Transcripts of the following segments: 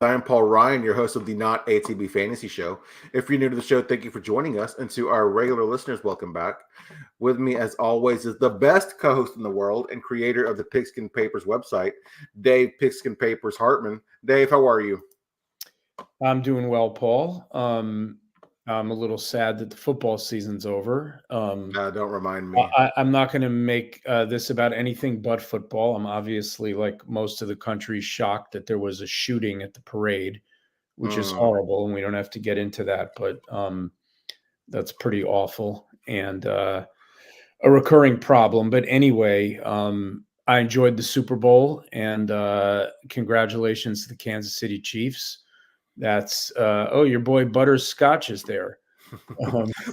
I'm Paul Ryan, your host of the Not ATB Fantasy Show. If you're new to the show, thank you for joining us. And to our regular listeners, welcome back. With me, as always, is the best co-host in the world and creator of the Pigskin Papers website, Dave Pigskin Papers Hartman. Dave, how are you? I'm doing well, Paul. I'm a little sad that the football season's over. Don't remind me. I'm not going to make this about anything but football. I'm obviously, like most of the country, shocked that there was a shooting at the parade, which is horrible, and we don't have to get into that, but that's pretty awful and a recurring problem. But anyway, I enjoyed the Super Bowl, and congratulations to the Kansas City Chiefs. That's your boy Butters Scotch is there.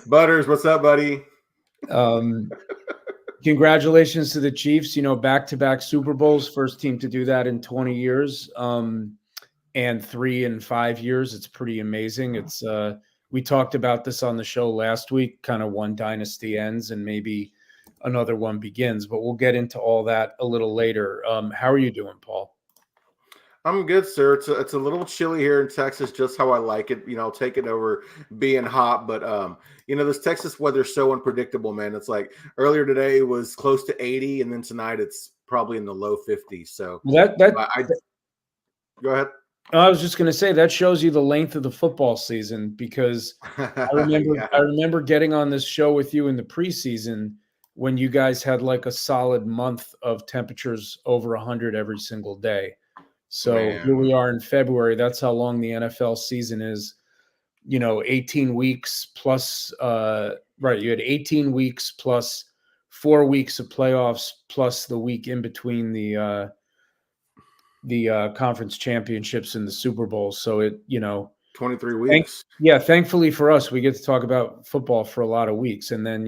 Butters, what's up, buddy? Congratulations to the Chiefs. Back-to-back Super Bowls, first team to do that in 20 years, and 3 in 5 years. It's pretty amazing. It's we talked about this on the show last week. Kind of one dynasty ends and maybe another one begins, but we'll get into all that a little later. How are you doing, Paul? I'm good, sir. It's a little chilly here in Texas, just how I like it. I'll take it over being hot. But this Texas weather is so unpredictable, man. It's like earlier today it was close to 80, and then tonight it's probably in the low 50s. So go ahead. I was just going to say that shows you the length of the football season, because I remember getting on this show with you in the preseason when you guys had like a solid month of temperatures over 100 every single day. So here we are in February. That's how long the NFL season is. 18 weeks plus, right. You had 18 weeks plus 4 weeks of playoffs, plus the week in between the conference championships and the Super Bowl. So 23 weeks. Thankfully for us, we get to talk about football for a lot of weeks. And then,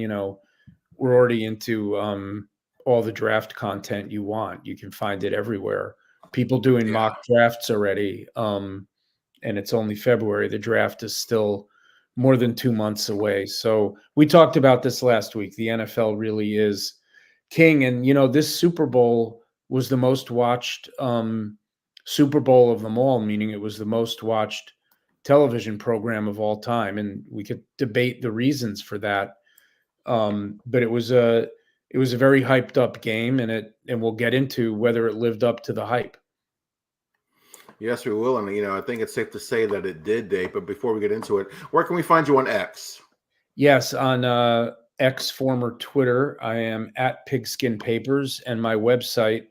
we're already into all the draft content you want. You can find it everywhere. People doing mock drafts already, and it's only February. The draft is still more than 2 months away. So we talked about this last week. The NFL really is king. And, this Super Bowl was the most watched Super Bowl of them all, meaning it was the most watched television program of all time. And we could debate the reasons for that. But it was a very hyped up game, and we'll get into whether it lived up to the hype. Yes, we will. And, I think it's safe to say that it did, Dave. But before we get into it, where can we find you on X? Yes, on X, former Twitter, I am at PigskinPapers, and my website,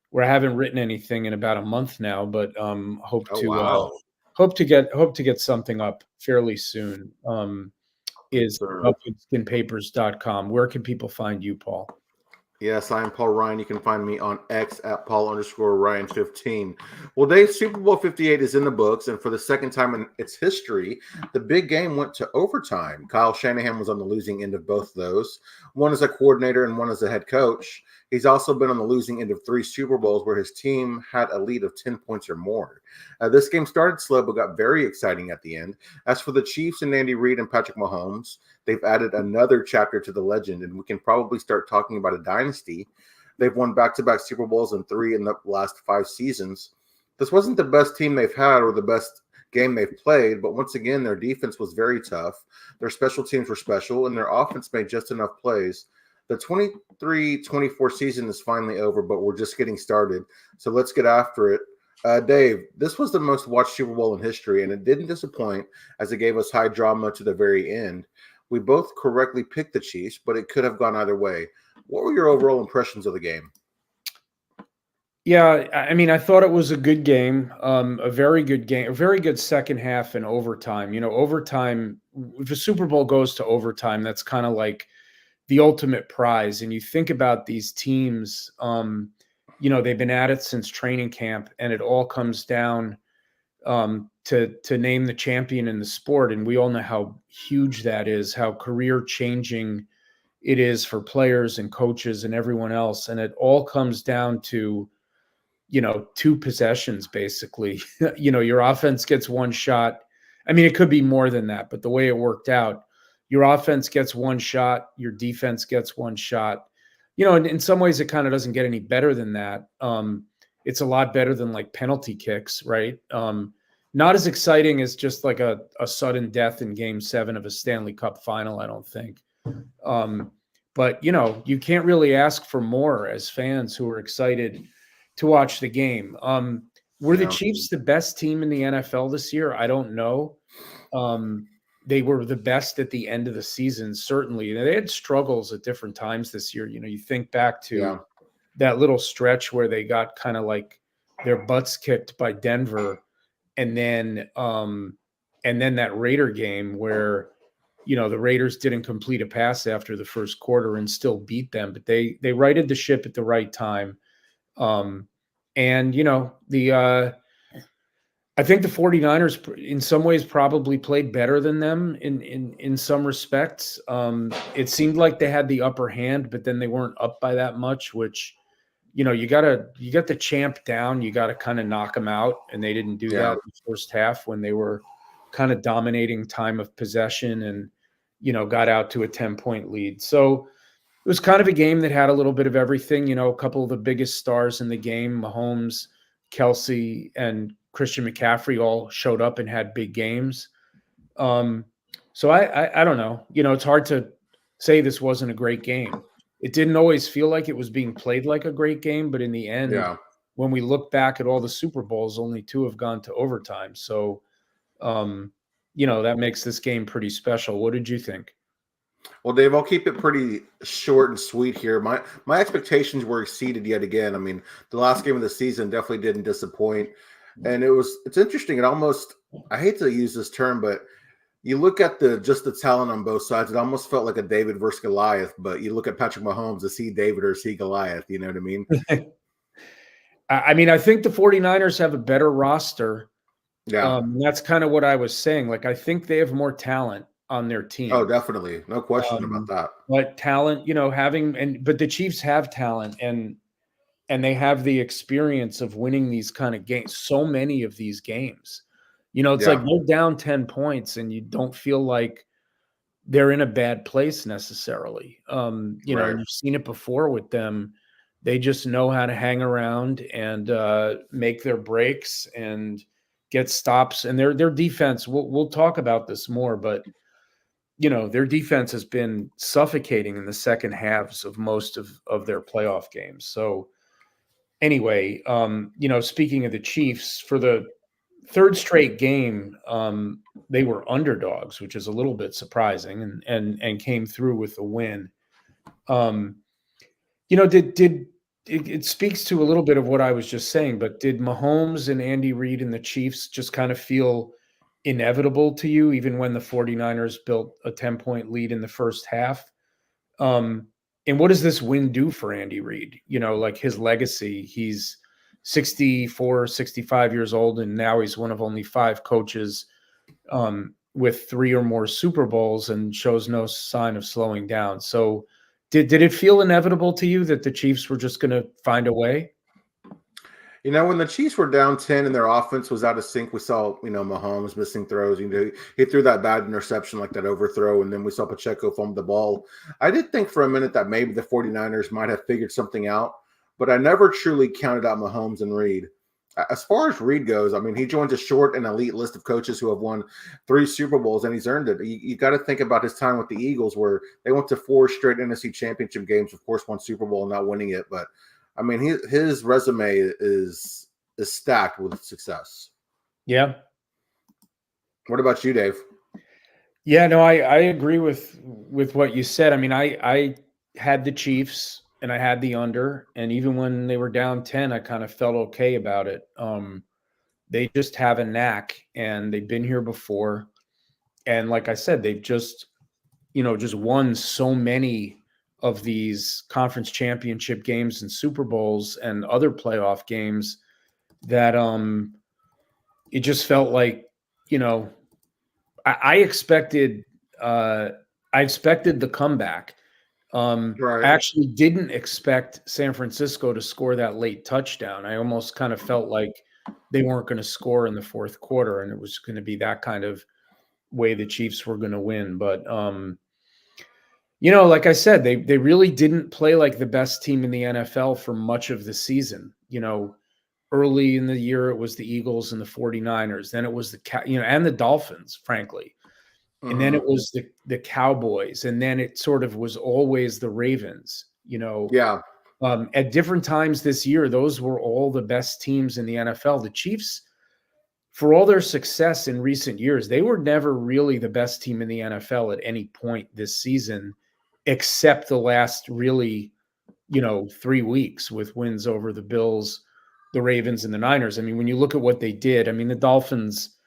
where I haven't written anything in about a month now, but hope to get something up fairly soon. Is PigskinPapers.com. Where can people find you, Paul? Yes, I'm Paul Ryan. You can find me on X at Paul_Ryan15. Well, Dave, Super Bowl 58 is in the books, and for the second time in its history, the big game went to overtime. Kyle Shanahan was on the losing end of both of those, one as a coordinator and one as a head coach. He's also been on the losing end of 3 Super Bowls where his team had a lead of 10 points or more. This game started slow but got very exciting at the end. As for the Chiefs and Reid and Patrick Mahomes, they've added another chapter to the legend, and we can probably start talking about a dynasty. They've won back-to-back Super Bowls and 3 in the last 5 seasons. This wasn't the best team they've had or the best game they've played, but once again, their defense was very tough. Their special teams were special, and their offense made just enough plays. The 23-24 season is finally over, but we're just getting started. So let's get after it. Dave, this was the most watched Super Bowl in history, and it didn't disappoint as it gave us high drama to the very end. We both correctly picked the Chiefs, but it could have gone either way. What were your overall impressions of the game? Yeah, I mean, I thought it was a good game, a very good game, a very good second half and overtime. Overtime, if a Super Bowl goes to overtime, that's kind of like the ultimate prize. And you think about these teams, they've been at it since training camp, and it all comes down to name the champion in the sport. And we all know how huge that is, how career changing it is for players and coaches and everyone else. And it all comes down to, 2 possessions, basically. Your offense gets one shot. I mean, it could be more than that, but the way it worked out, your offense gets one shot, your defense gets one shot. In some ways it kind of doesn't get any better than that. It's a lot better than like penalty kicks, right? not as exciting as just like a sudden death in Game 7 of a Stanley Cup final, I don't think. But, you can't really ask for more as fans who are excited to watch the game. Were the Chiefs the best team in the NFL this year? I don't know. They were the best at the end of the season, certainly. They had struggles at different times this year. You think back to that little stretch where they got kind of like their butts kicked by Denver, and then that Raider game where the Raiders didn't complete a pass after the first quarter and still beat them, but they righted the ship at the right time. I think the 49ers in some ways probably played better than them in some respects. It seemed like they had the upper hand, but then they weren't up by that much, which, you got the champ down, you got to kind of knock them out. And they didn't do that in the first half when they were kind of dominating time of possession and, got out to a 10-point lead. So it was kind of a game that had a little bit of everything, a couple of the biggest stars in the game, Mahomes, Kelsey, and Christian McCaffrey all showed up and had big games. So I don't know. It's hard to say this wasn't a great game. It didn't always feel like it was being played like a great game, but in the end, when we look back at all the Super Bowls, only 2 have gone to overtime. So, that makes this game pretty special. What did you think? Well, Dave, I'll keep it pretty short and sweet here. My expectations were exceeded yet again. I mean, the last game of the season definitely didn't disappoint. And it's interesting. I hate to use this term, but you look at just the talent on both sides. It almost felt like a David versus Goliath, but you look at Patrick Mahomes, is he David or is he Goliath? You know what I mean? I think the 49ers have a better roster. Yeah. That's kind of what I was saying. Like, I think they have more talent on their team. Oh, definitely. No question about that. But talent, but the Chiefs have talent and they have the experience of winning these kind of games. So many of these games, it's like they're down 10 points and you don't feel like they're in a bad place necessarily. You've seen it before with them. They just know how to hang around and make their breaks and get stops. And their defense, we'll talk about this more, but their defense has been suffocating in the second halves of most of their playoff games. So anyway, speaking of the Chiefs, for the third straight game, they were underdogs, which is a little bit surprising, and came through with a win. It speaks to a little bit of what I was just saying, but did Mahomes and Andy Reid and the Chiefs just kind of feel inevitable to you, even when the 49ers built a 10-point lead in the first half? And what does this win do for Andy Reid? Like his legacy, he's 64, 65 years old, and now he's one of only 5 coaches with 3 or more Super Bowls and shows no sign of slowing down. So did it feel inevitable to you that the Chiefs were just going to find a way? When the Chiefs were down 10 and their offense was out of sync, we saw, Mahomes missing throws. He threw that bad interception, like that overthrow, and then we saw Pacheco fumble the ball. I did think for a minute that maybe the 49ers might have figured something out, but I never truly counted out Mahomes and Reid. As far as Reid goes, I mean, he joins a short and elite list of coaches who have won 3 Super Bowls, and he's earned it. You got to think about his time with the Eagles, where they went to 4 straight NFC championship games, of course, 1 Super Bowl, not winning it, but I mean, his resume is stacked with success. Yeah. What about you, Dave? Yeah, no, I agree with what you said. I mean, I had the Chiefs and I had the under, and even when they were down 10, I kind of felt okay about it. They just have a knack, and they've been here before. And like I said, they've just won so many of these conference championship games and Super Bowls and other playoff games that it just felt like, I expected the comeback. Right. I actually didn't expect San Francisco to score that late touchdown. I almost kind of felt like they weren't going to score in the fourth quarter, and it was going to be that kind of way the Chiefs were going to win. But like I said, they really didn't play like the best team in the NFL for much of the season. Early in the year, it was the Eagles and the 49ers. Then it was and the Dolphins, frankly. And then it Mhm. was the Cowboys. And then it sort of was always the Ravens, Yeah. At different times this year, those were all the best teams in the NFL. The Chiefs, for all their success in recent years, they were never really the best team in the NFL at any point this season, except the last really, 3 weeks with wins over the Bills, the Ravens, and the Niners. I mean, when you look at what they did, I mean, the Dolphins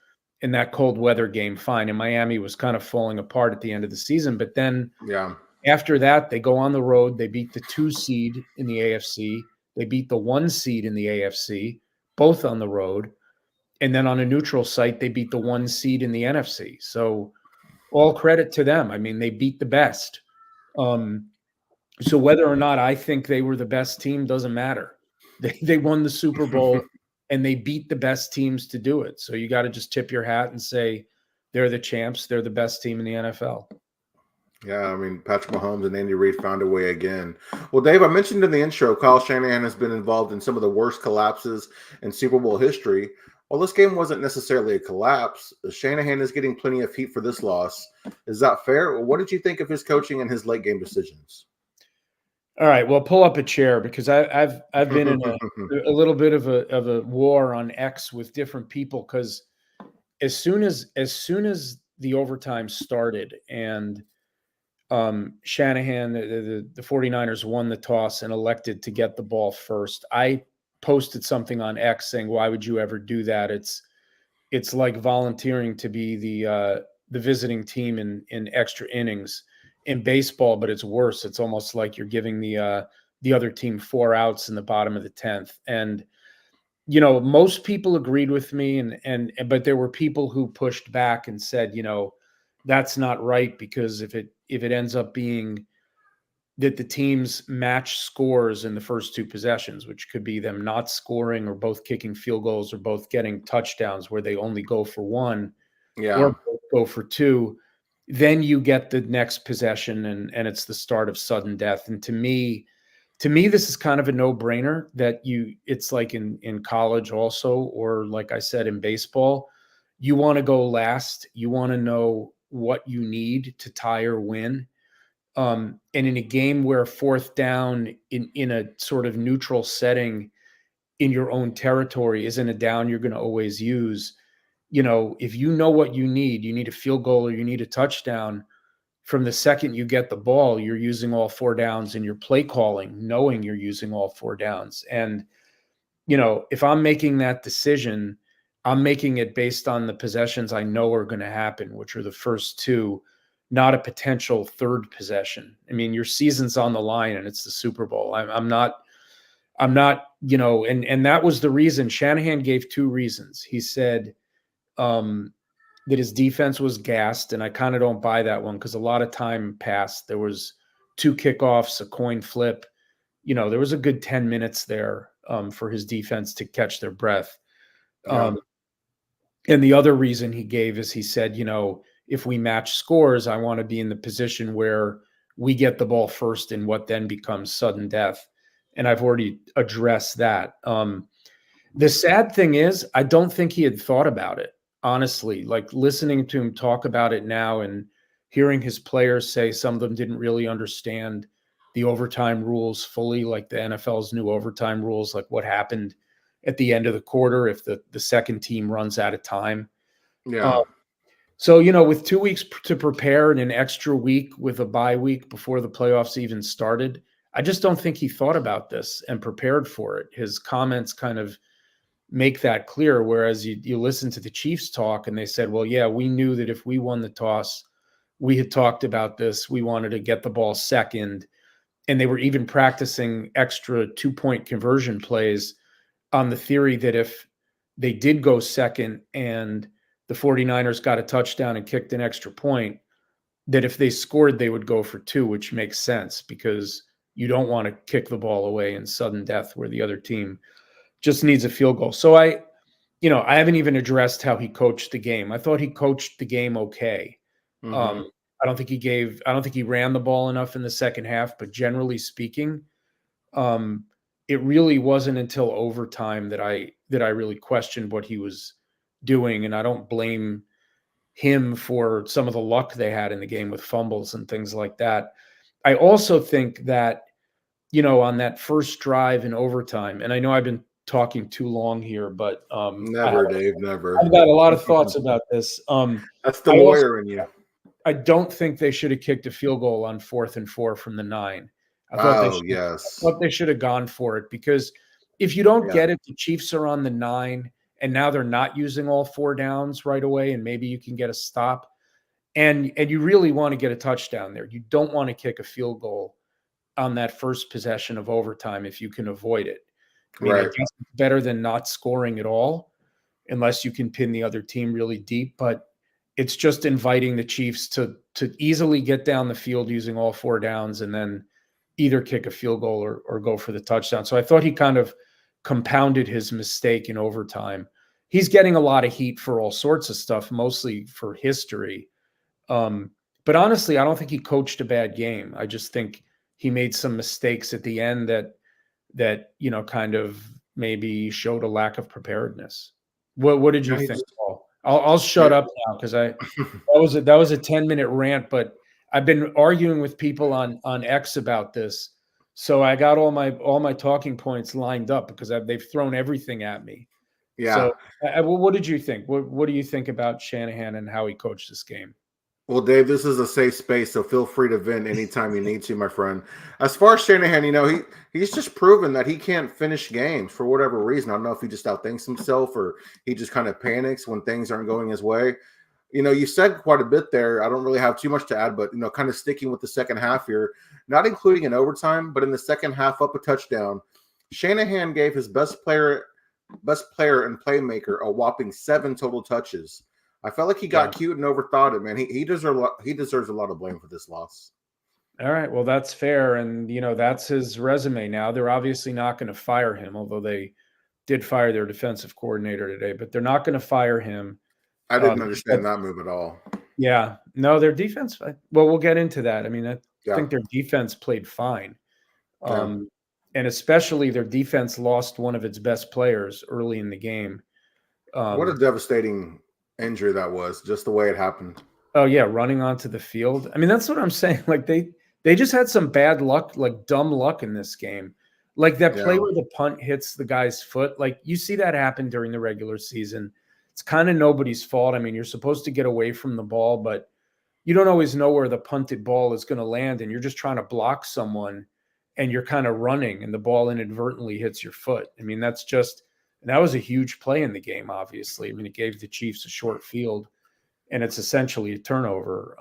in that cold weather game, fine. And Miami was kind of falling apart at the end of the season. But then Yeah. after that, they go on the road. They beat the 2 seed in the AFC. They beat the 1 seed in the AFC, both on the road. And then on a neutral site, they beat the 1 seed in the NFC. So all credit to them. I mean, they beat the best. So whether or not I think they were the best team doesn't matter. They won the Super Bowl and they beat the best teams to do it. So you got to just tip your hat and say they're the champs. They're the best team in the NFL. Yeah, I mean, Patrick Mahomes and Andy Reid found a way again. Well, Dave, I mentioned in the intro, Kyle Shanahan has been involved in some of the worst collapses in Super Bowl history. While this game wasn't necessarily a collapse, Shanahan is getting plenty of heat for this loss. Is that fair? What did you think of his coaching and his late game decisions? All right, well, pull up a chair because I've been in a little bit of a war on X with different people because as soon as the overtime started and Shanahan, the 49ers won the toss and elected to get the ball first, I posted something on X saying, "Why would you ever do that? It's like volunteering to be the visiting team in extra innings in baseball, but it's worse. It's almost like you're giving the other team 4 outs in the bottom of the 10th." And most people agreed with me, but there were people who pushed back and said, that's not right because if it ends up being that the teams match scores in the first 2 possessions, which could be them not scoring or both kicking field goals or both getting touchdowns where they only go for 1 or Yeah. both go for 2, then you get the next possession and it's the start of sudden death. And to me, this is kind of a no-brainer that it's like in college also, or like I said, in baseball, you want to go last. You want to know what you need to tie or win. And in a game where 4th down in a sort of neutral setting in your own territory isn't a down you're going to always use, if you know what you need a field goal or you need a touchdown, from the second you get the ball, you're using all 4 downs in your play calling, knowing you're using all 4 downs. And, if I'm making that decision, I'm making it based on the possessions I know are going to happen, which are the first 2, not a potential 3rd possession. I mean, your season's on the line and it's the Super Bowl. I'm not, and that was the reason. Shanahan gave 2 reasons. He said, that his defense was gassed, and I kind of don't buy that one because a lot of time passed. There was 2 kickoffs, a coin flip. There was a good 10 minutes there for his defense to catch their breath. Yeah. And the other reason he gave is he said, if we match scores, I want to be in the position where we get the ball first in what then becomes sudden death. And I've already addressed that. The sad thing is, I don't think he had thought about it. Honestly, like listening to him talk about it now and hearing his players say some of them didn't really understand the overtime rules fully, like the NFL's new overtime rules, like what happened at the end of the quarter if the second team runs out of time. Yeah. So, with 2 weeks to prepare and an extra week with a bye week before the playoffs even started, I just don't think he thought about this and prepared for it. His comments kind of make that clear. Whereas you listen to the Chiefs talk and they said, well, yeah, we knew that if we won the toss, we had talked about this. We wanted to get the ball second. And they were even practicing extra 2-point conversion plays on the theory that if they did go second and the 49ers got a touchdown and kicked an extra point, that if they scored, they would go for 2, which makes sense because you don't want to kick the ball away in sudden death where the other team just needs a field goal. So I haven't even addressed how he coached the game. I thought he coached the game okay. Mm-hmm. I don't think he ran the ball enough in the second half, but generally speaking, it really wasn't until overtime that I really questioned what he was doing, and I don't blame him for some of the luck they had in the game with fumbles and things like that. I also think that, on that first drive in overtime, and I know I've been talking too long here, but Never, Dave, never. I've got a lot of thoughts about this. That's the lawyer in you. I don't think they should have kicked a field goal on 4th and 4 from the 9. I thought they should have gone for it, because if you don't get it, the Chiefs are on the 9, and now they're not using all 4 downs right away, and maybe you can get a stop. And you really want to get a touchdown there. You don't want to kick a field goal on that first possession of overtime if you can avoid it. I mean, I guess it's better than not scoring at all, unless you can pin the other team really deep. But it's just inviting the Chiefs to easily get down the field using all 4 downs and then either kick a field goal or go for the touchdown. So I thought he kind of compounded his mistake in overtime. He's getting a lot of heat for all sorts of stuff, mostly for history. But honestly, I don't think he coached a bad game. I just think he made some mistakes at the end that kind of maybe showed a lack of preparedness. What did you think, Paul? I'll shut up now, because that was a 10-minute rant, but I've been arguing with people on X about this, so I got all my talking points lined up, because they've thrown everything at me. Yeah. So, what did you think? What do you think about Shanahan and how he coached this game? Well, Dave, this is a safe space, so feel free to vent anytime you need to, my friend. As far as Shanahan, he's just proven that he can't finish games for whatever reason. I don't know if he just outthinks himself or he just kind of panics when things aren't going his way. You said quite a bit there. I don't really have too much to add, but, kind of sticking with the second half here, not including in overtime, but in the second half up a touchdown, Shanahan gave his best player and playmaker a whopping 7 total touches. I felt like he got cute and overthought it, man. He deserves a lot of blame for this loss. All right, well, that's fair, and that's his resume now. They're obviously not going to fire him, although they did fire their defensive coordinator today, but they're not going to fire him. I didn't understand that move at all. Yeah, no, their defense. Well, we'll get into that. I mean, I think their defense played fine, and especially their defense lost one of its best players early in the game. What a devastating injury that was, just the way it happened. Oh yeah, running onto the field. I mean, that's what I'm saying. Like they just had some bad luck, like dumb luck in this game. Like that play where the punt hits the guy's foot. Like you see that happen during the regular season. It's kind of nobody's fault. I mean, you're supposed to get away from the ball, but you don't always know where the punted ball is going to land, and you're just trying to block someone and you're kind of running and the ball inadvertently hits your foot. I mean, that was a huge play in the game, obviously. I mean, it gave the Chiefs a short field, and it's essentially a turnover.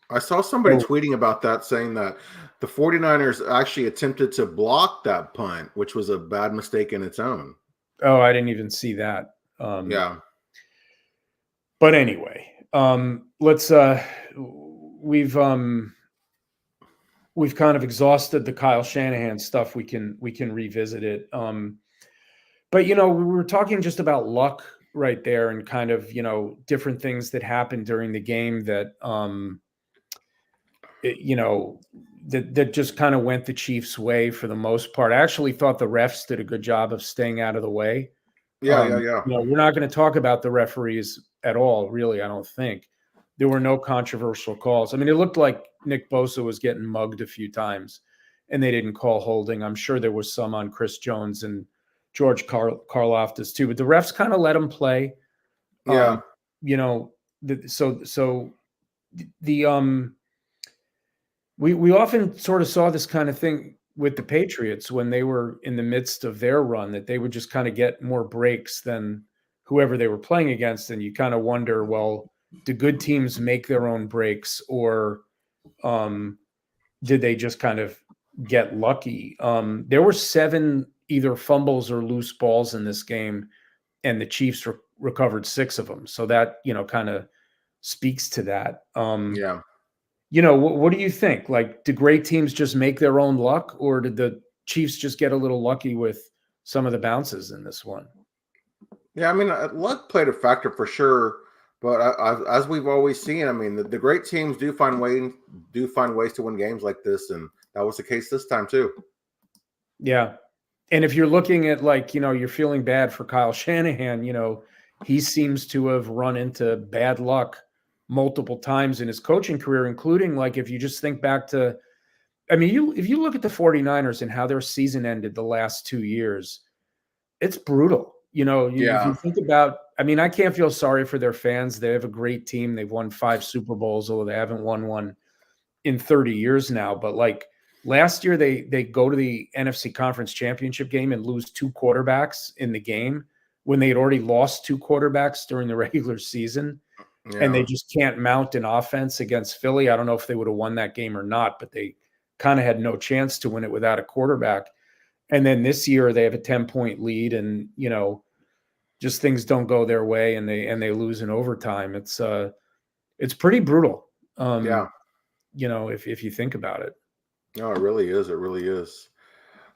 I saw somebody tweeting about that, saying that the 49ers actually attempted to block that punt, which was a bad mistake in its own. Oh, I didn't even see that. But anyway, let's we've kind of exhausted the Kyle Shanahan stuff. We can revisit it. But, we were talking just about luck right there and kind of, different things that happened during the game that, that just kind of went the Chiefs' way for the most part. I actually thought the refs did a good job of staying out of the way. We're not going to talk about the referees at all, really, I don't think. There were no controversial calls. I mean, it looked like Nick Bosa was getting mugged a few times, and they didn't call holding. I'm sure there was some on Chris Jones and George Karlaftis too, but the refs kind of let him play. We often sort of saw this kind of thing with the Patriots when they were in the midst of their run, that they would just kind of get more breaks than whoever they were playing against. And you kind of wonder, well, do good teams make their own breaks, or did they just kind of get lucky? There were 7 either fumbles or loose balls in this game, and the Chiefs recovered 6 of them. So that, kind of speaks to that. What do you think? Like, do great teams just make their own luck, or did the Chiefs just get a little lucky with some of the bounces in this one? Yeah, I mean, luck played a factor for sure. But as we've always seen, I mean, the great teams do find ways to win games like this, and that was the case this time too. Yeah. And if you're looking at like, you're feeling bad for Kyle Shanahan, he seems to have run into bad luck multiple times in his coaching career, including like if you just think back to, if you look at the 49ers and how their season ended the last 2 years, it's brutal. If you think about, I can't feel sorry for their fans. They have a great team. They've won 5 Super Bowls, although they haven't won one in 30 years now. But like last year, they go to the NFC Conference Championship game and lose 2 quarterbacks in the game when they had already lost 2 quarterbacks during the regular season. Yeah. And they just can't mount an offense against Philly. I don't know if they would have won that game or not, but they kind of had no chance to win it without a quarterback. And then this year they have a 10-point lead, and just things don't go their way, and they lose in overtime. It's pretty brutal. If you think about it. No, it really is. It really is.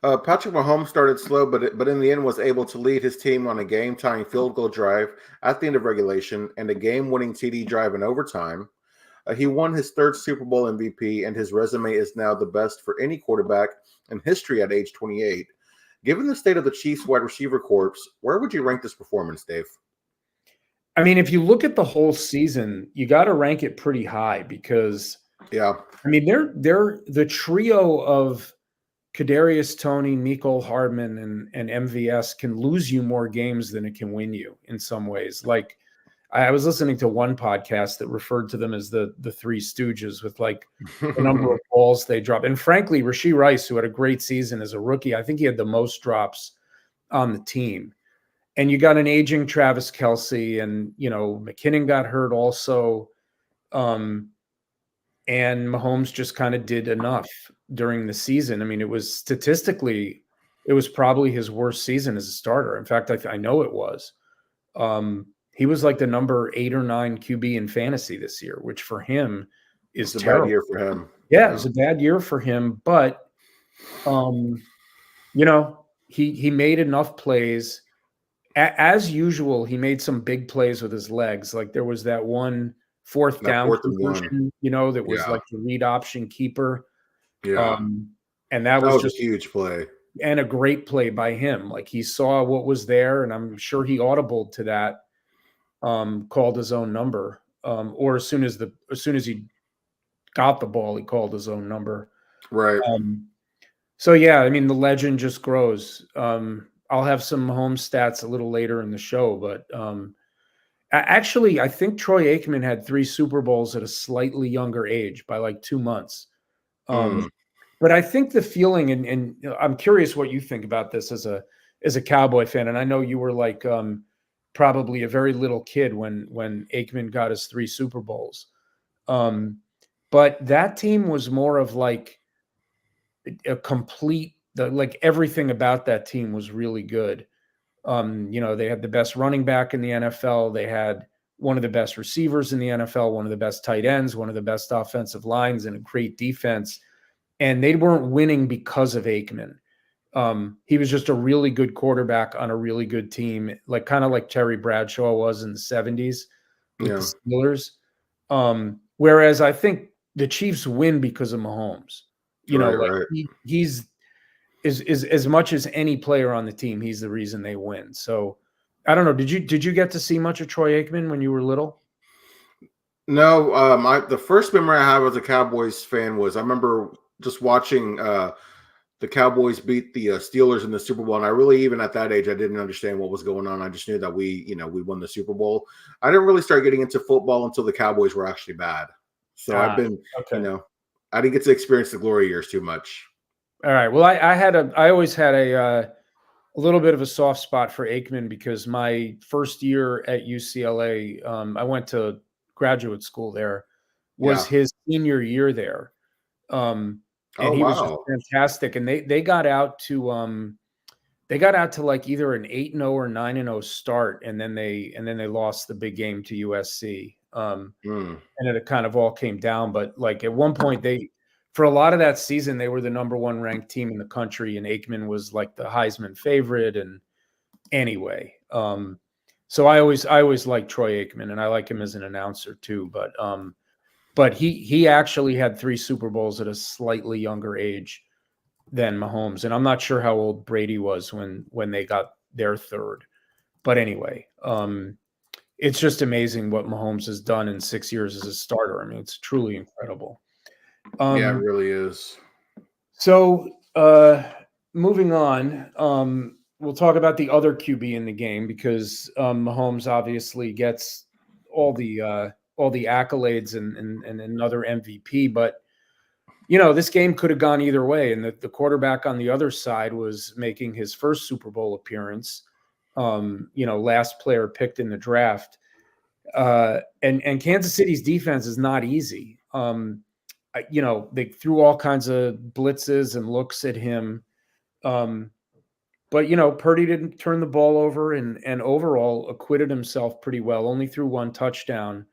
Patrick Mahomes started slow, but in the end was able to lead his team on a game-tying field goal drive at the end of regulation and a game-winning TD drive in overtime. He won his 3rd Super Bowl MVP, and his resume is now the best for any quarterback in history at age 28. Given the state of the Chiefs wide receiver corps, where would you rank this performance, Dave? If you look at the whole season, you got to rank it pretty high because, they're the trio of Kadarius Toney, Mecole Hardman, and MVS can lose you more games than it can win you in some ways. Like I was listening to one podcast that referred to them as the Three Stooges with like the number of balls they drop. And frankly, Rashee Rice, who had a great season as a rookie, I think he had the most drops on the team. And you got an aging Travis Kelce, and McKinnon got hurt also. And Mahomes just kind of did enough during the season. It was statistically, it was probably his worst season as a starter. In fact, I know it was. He was like the number 8 or 9 QB in fantasy this year, which for him is terrible. A bad year for him. Yeah, it was a bad year for him. But, he made enough plays. As usual, he made some big plays with his legs. Like there was that one fourth down conversion, that was like the read option keeper. Yeah. And that was just a huge play. And a great play by him. Like he saw what was there, and I'm sure he audibled to that, called his own number. Or as soon as he got the ball, he called his own number. Right. So yeah, the legend just grows. I'll have some Mahomes stats a little later in the show, but actually, I think Troy Aikman had 3 Super Bowls at a slightly younger age by like 2 months. But I think the feeling, and I'm curious what you think about this as a Cowboy fan, and I know you were like probably a very little kid when Aikman got his 3 Super Bowls. But that team was more of like a complete, like everything about that team was really good. They had the best running back in the NFL. They had one of the best receivers in the NFL, one of the best tight ends, one of the best offensive lines, and a great defense. And they weren't winning because of Aikman. He was just a really good quarterback on a really good team, like kind of like Terry Bradshaw was in the 70s with the Steelers. Whereas I think the Chiefs win because of Mahomes. He's as much as any player on the team, he's the reason they win. So I don't know. Did you get to see much of Troy Aikman when you were little? No, the first memory I have as a Cowboys fan was I remember just watching the Cowboys beat the Steelers in the Super Bowl, and I really, even at that age, I didn't understand what was going on. I just knew that we won the Super Bowl. I didn't really start getting into football until the Cowboys were actually bad. So I've been, I didn't get to experience the glory years too much. All right. Well, I always had a little bit of a soft spot for Aikman because my first year at UCLA, I went to graduate school there, was his senior year there. And he was just fantastic. And they got out to like either an 8-0 or 9-0 start, and then they lost the big game to USC. And it kind of all came down. But like at one point, for a lot of that season, they were the number 1 ranked team in the country, and Aikman was like the Heisman favorite. And anyway, so I always liked Troy Aikman, and I like him as an announcer too. But he actually had 3 Super Bowls at a slightly younger age than Mahomes. And I'm not sure how old Brady was when they got their third. But anyway, it's just amazing what Mahomes has done in 6 years as a starter. I mean, it's truly incredible. Yeah, it really is. So moving on, we'll talk about the other QB in the game because Mahomes obviously gets all the accolades and another MVP. But this game could have gone either way, and the quarterback on the other side was making his first Super Bowl appearance. Last player picked in the draft, and Kansas City's defense is not easy. They threw all kinds of blitzes and looks at him. But Purdy didn't turn the ball over and overall acquitted himself pretty well, only threw one touchdown,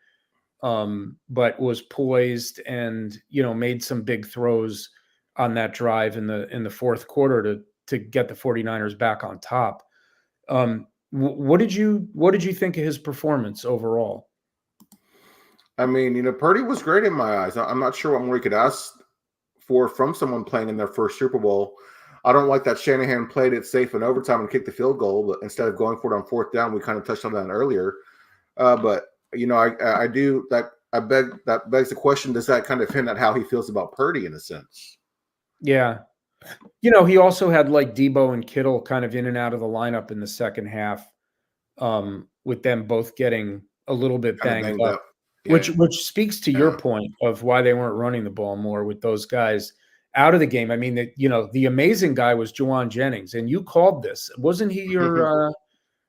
but was poised and, made some big throws on that drive in the fourth quarter to get the 49ers back on top. What did you think of his performance overall? I mean, Purdy was great in my eyes. I'm not sure what more he could ask for from someone playing in their first Super Bowl. I don't like that Shanahan played it safe in overtime and kicked the field goal, but instead of going for it on fourth down, we kind of touched on that earlier. But I do that. That begs the question: does that kind of hint at how he feels about Purdy in a sense? Yeah, he also had like Debo and Kittle kind of in and out of the lineup in the second half, with them both getting a little bit banged up. Yeah. Which speaks to your point of why they weren't running the ball more with those guys out of the game. I mean, the amazing guy was Juwan Jennings, and you called this. Wasn't he your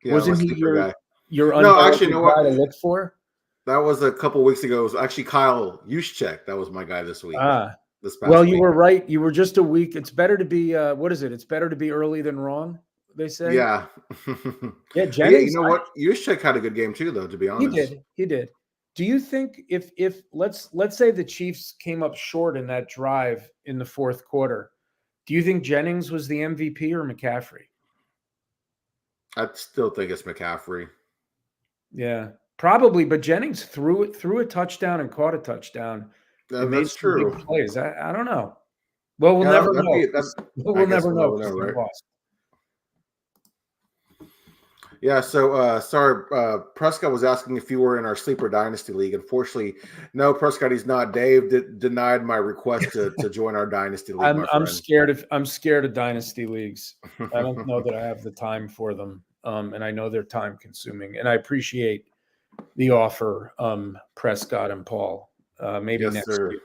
wasn't he your guy? Your no, actually, you know guy what? to look for? That was a couple weeks ago. It was actually Kyle Juszczyk. That was my guy this week. This past well, week. You were right. You were just a week. It's better to be what is it? It's better to be early than wrong, they say. Yeah. Yeah, Jennings. Yeah, you know what? Juszczyk had a good game too, though, to be honest. He did. Do you think if let's say the Chiefs came up short in that drive in the fourth quarter, do you think Jennings was the MVP or McCaffrey? I still think it's McCaffrey. Yeah, probably. But Jennings threw a touchdown and caught a touchdown. That's true. Big plays. I don't know. Well, we'll never know. We'll never know, right? Yeah, so sorry, Prescott was asking if you were in our Sleeper Dynasty League. Unfortunately, no, Prescott, he's not. Dave denied my request to join our Dynasty League. I'm scared of Dynasty Leagues. I don't know that I have the time for them, and I know they're time consuming. And I appreciate the offer, Prescott and Paul. Maybe next year.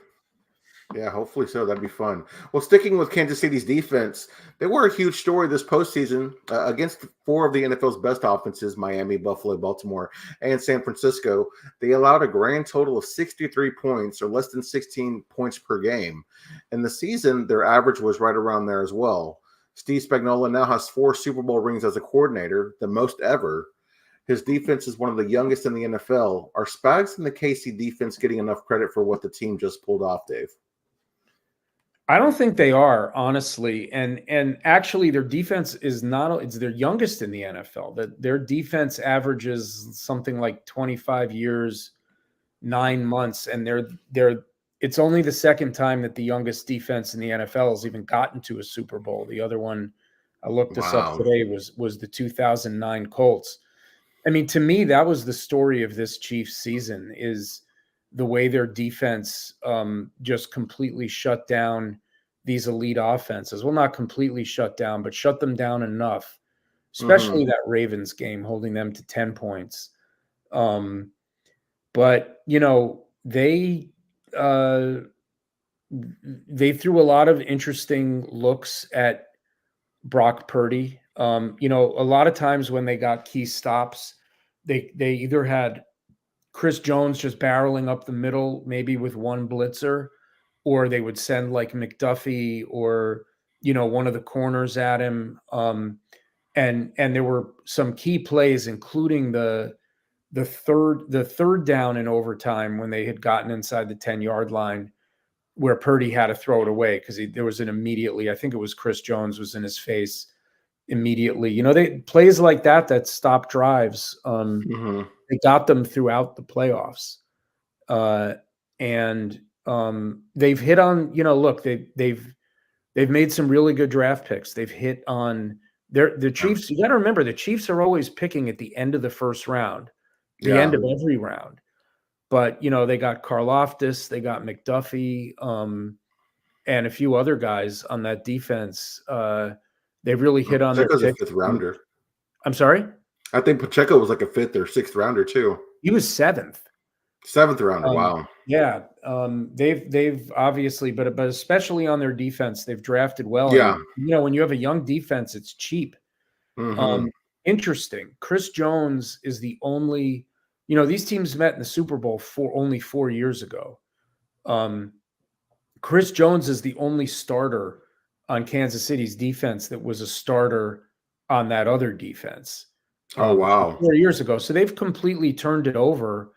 Yeah, hopefully so. That'd be fun. Well, sticking with Kansas City's defense, they were a huge story this postseason against four of the NFL's best offenses, Miami, Buffalo, Baltimore, and San Francisco. They allowed a grand total of 63 points, or less than 16 points per game. In the season, their average was right around there as well. Steve Spagnuolo now has 4 Super Bowl rings as a coordinator, the most ever. His defense is one of the youngest in the NFL. Are Spags and the KC defense getting enough credit for what the team just pulled off, Dave? I don't think they are, honestly. And actually their defense is not, it's their youngest in the NFL. That their defense averages something like 25 years, 9 months. And it's only the second time that the youngest defense in the NFL has even gotten to a Super Bowl. The other one, I looked this up today, was the 2009 Colts. I mean, to me, that was the story of this Chiefs season, is the way their defense just completely shut down these elite offenses. Well, not completely shut down, but shut them down enough, especially that Ravens game, holding them to 10 points. But, they threw a lot of interesting looks at Brock Purdy. A lot of times when they got key stops, they either had Chris Jones just barreling up the middle, maybe with one blitzer, or they would send like McDuffie or, one of the corners at him. And there were some key plays, including the third down in overtime when they had gotten inside the 10-yard line, where Purdy had to throw it away because there was an immediately, I think it was Chris Jones was in his face immediately. They plays like that stop drives. They got them throughout the playoffs. And they've hit on, look, they've They've made some really good draft picks. They've hit on the Chiefs. You got to remember the Chiefs are always picking at the end of the first round, the end of every round. But they got Karlaftis, they got McDuffie, and a few other guys on that defense. They really hit on Pacheco's their a picks. fifth rounder. I'm sorry? I think Pacheco was like a fifth or sixth rounder too. He was seventh. Seventh rounder. Wow. Yeah. They've obviously, but especially on their defense, they've drafted well. Yeah. And, when you have a young defense, it's cheap. Interesting. Chris Jones is the only, these teams met in the Super Bowl only 4 years ago. Chris Jones is the only starter on Kansas City's defense that was a starter on that other defense. Oh, wow. 4 years ago. So they've completely turned it over.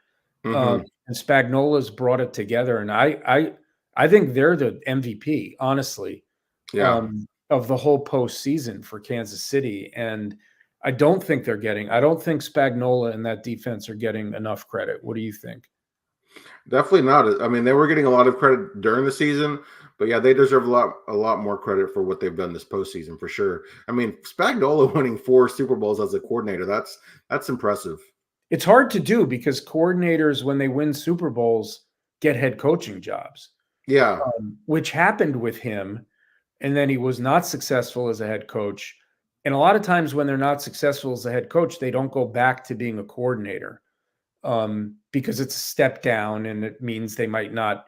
And Spagnola's brought it together. And I think they're the MVP, honestly, of the whole postseason for Kansas City. And I don't think Spagnola and that defense are getting enough credit. What do you think? Definitely not. I mean, they were getting a lot of credit during the season, but yeah, they deserve a lot more credit for what they've done this postseason for sure. I mean, Spagnola winning 4 Super Bowls as a coordinator, that's impressive. It's hard to do because coordinators, when they win Super Bowls, get head coaching jobs. Yeah. Which happened with him, and then he was not successful as a head coach. And a lot of times when they're not successful as a head coach, they don't go back to being a coordinator. Because it's a step down and it means they might not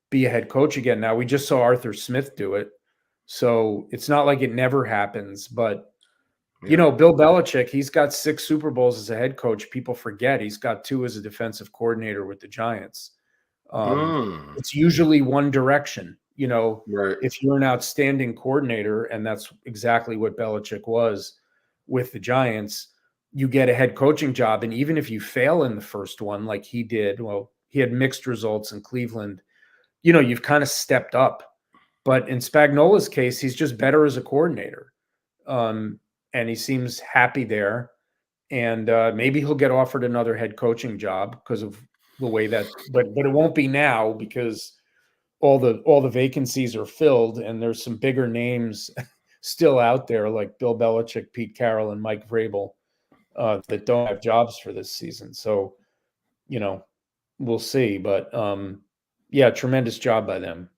be a head coach again. Now, we just saw Arthur Smith do it. So it's not like it never happens. But, Bill Belichick, he's got 6 Super Bowls as a head coach. People forget he's got 2 as a defensive coordinator with the Giants. It's usually one direction. Right. If you're an outstanding coordinator, and that's exactly what Belichick was with the Giants, you get a head coaching job. And even if you fail in the first one, like he did, well, he had mixed results in Cleveland, you've kind of stepped up. But in Spagnola's case, he's just better as a coordinator. And he seems happy there. And maybe he'll get offered another head coaching job because of the way that, but it won't be now because all the vacancies are filled and there's some bigger names still out there like Bill Belichick, Pete Carroll, and Mike Vrabel. That don't have jobs for this season. So, we'll see. But, tremendous job by them.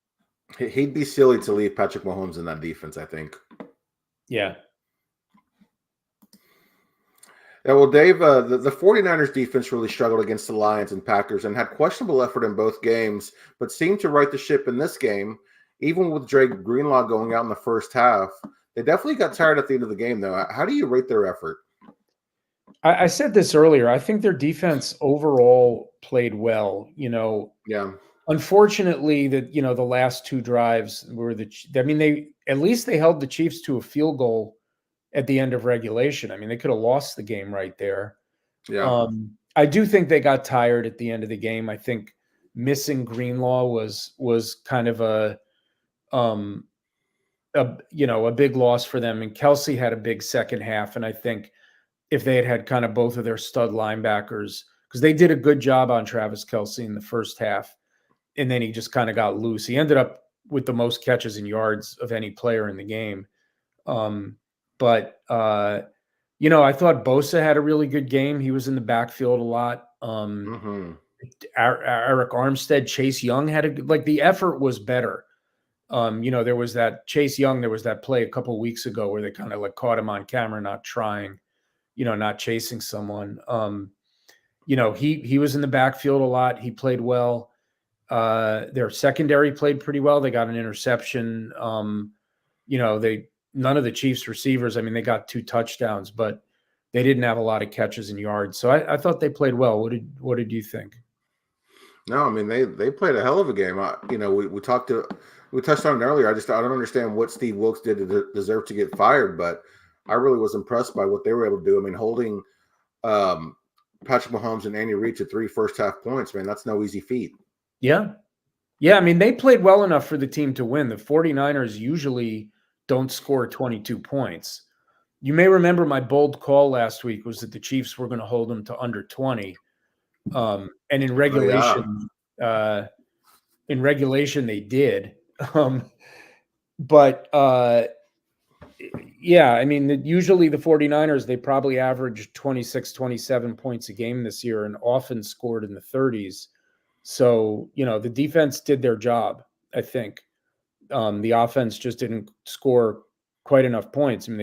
He'd be silly to leave Patrick Mahomes in that defense, I think. Yeah. Yeah, well, Dave, the 49ers defense really struggled against the Lions and Packers and had questionable effort in both games, but seemed to right the ship in this game, even with Drake Greenlaw going out in the first half. They definitely got tired at the end of the game, though. How do you rate their effort? I said this earlier. I think their defense overall played well. Yeah. Unfortunately, the last 2 drives were they at least they held the Chiefs to a field goal at the end of regulation. I mean, they could have lost the game right there. Yeah. I do think they got tired at the end of the game. I think missing Greenlaw was kind of a big loss for them. And Kelsey had a big second half, and I think if they had kind of both of their stud linebackers, because they did a good job on Travis Kelsey in the first half, and then he just kind of got loose. He ended up with the most catches and yards of any player in the game. But I thought Bosa had a really good game. He was in the backfield a lot. Eric Armstead, Chase Young the effort was better. There was that Chase Young, there was that play a couple of weeks ago where they kind of caught him on camera, not trying, not chasing someone. He was in the backfield a lot. He played well. Their secondary played pretty well. They got an interception. None of the Chiefs receivers, I mean, they got 2 touchdowns, but they didn't have a lot of catches and yards. So I thought they played well. What did you think? No, I mean, they played a hell of a game. We touched on it earlier. I don't understand what Steve Wilkes did to deserve to get fired, but I really was impressed by what they were able to do. I mean, holding Patrick Mahomes and Andy Reid to 3 first-half points, man, that's no easy feat. Yeah. Yeah, I mean, they played well enough for the team to win. The 49ers usually don't score 22 points. You may remember my bold call last week was that the Chiefs were going to hold them to under 20. And in regulation, they did. But yeah, I mean, usually the 49ers, they probably averaged 26, 27 points a game this year and often scored in the 30s. So, the defense did their job, I think. The offense just didn't score quite enough points. I mean,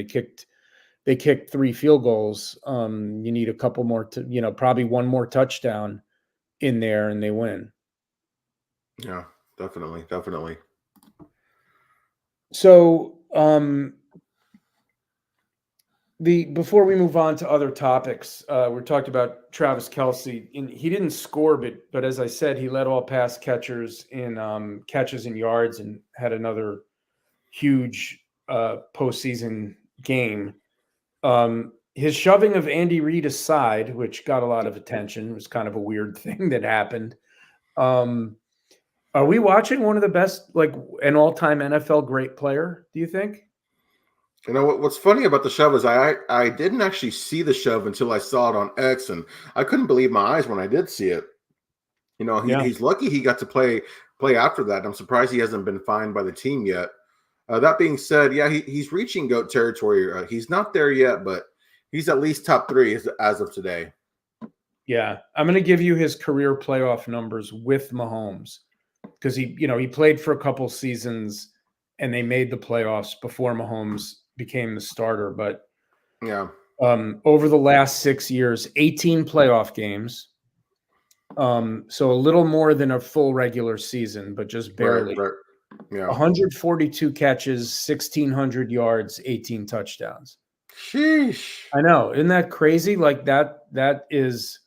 they kicked 3 field goals. You need a couple more probably one more touchdown in there and they win. Yeah, definitely, definitely. So, before we move on to other topics, we talked about Travis Kelce. And he didn't score, but as I said, he led all pass catchers in catches and yards and had another huge postseason game. His shoving of Andy Reid aside, which got a lot of attention, was kind of a weird thing that happened. Are we watching one of the best, like an all-time NFL great player, do you think? You know what's funny about the shove is I didn't actually see the shove until I saw it on X, and I couldn't believe my eyes when I did see it. Yeah. He's lucky he got to play after that. I'm surprised he hasn't been fined by the team yet. That being said, yeah, he's reaching GOAT territory. He's not there yet, but he's at least top 3 as of today. Yeah. I'm going to give you his career playoff numbers with Mahomes because he played for a couple seasons and they made the playoffs before Mahomes became the starter. But Yeah. over the last 6 years, 18 playoff games. So a little more than a full regular season, but just barely. Right. Yeah. 142 catches, 1,600 yards, 18 touchdowns. Sheesh. I know. Isn't that crazy? Like that is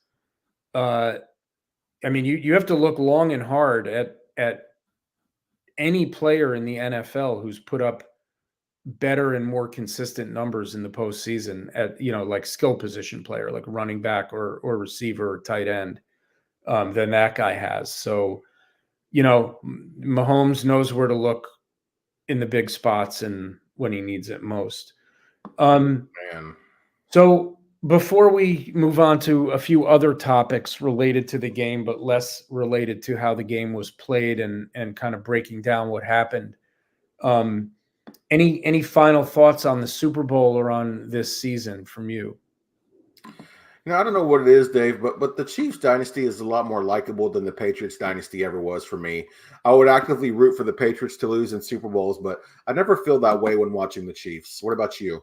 I mean, you have to look long and hard at any player in the NFL who's put up better and more consistent numbers in the postseason at, like skill position player, like running back or receiver or tight end, than that guy has. So, Mahomes knows where to look in the big spots and when he needs it most. Man. So before we move on to a few other topics related to the game, but less related to how the game was played and kind of breaking down what happened, any final thoughts on the Super Bowl or on this season from you? I don't know what it is, Dave, but the Chiefs dynasty is a lot more likable than the Patriots dynasty ever was for me. I would actively root for the Patriots to lose in Super Bowls, but I never feel that way when watching the Chiefs. What about you?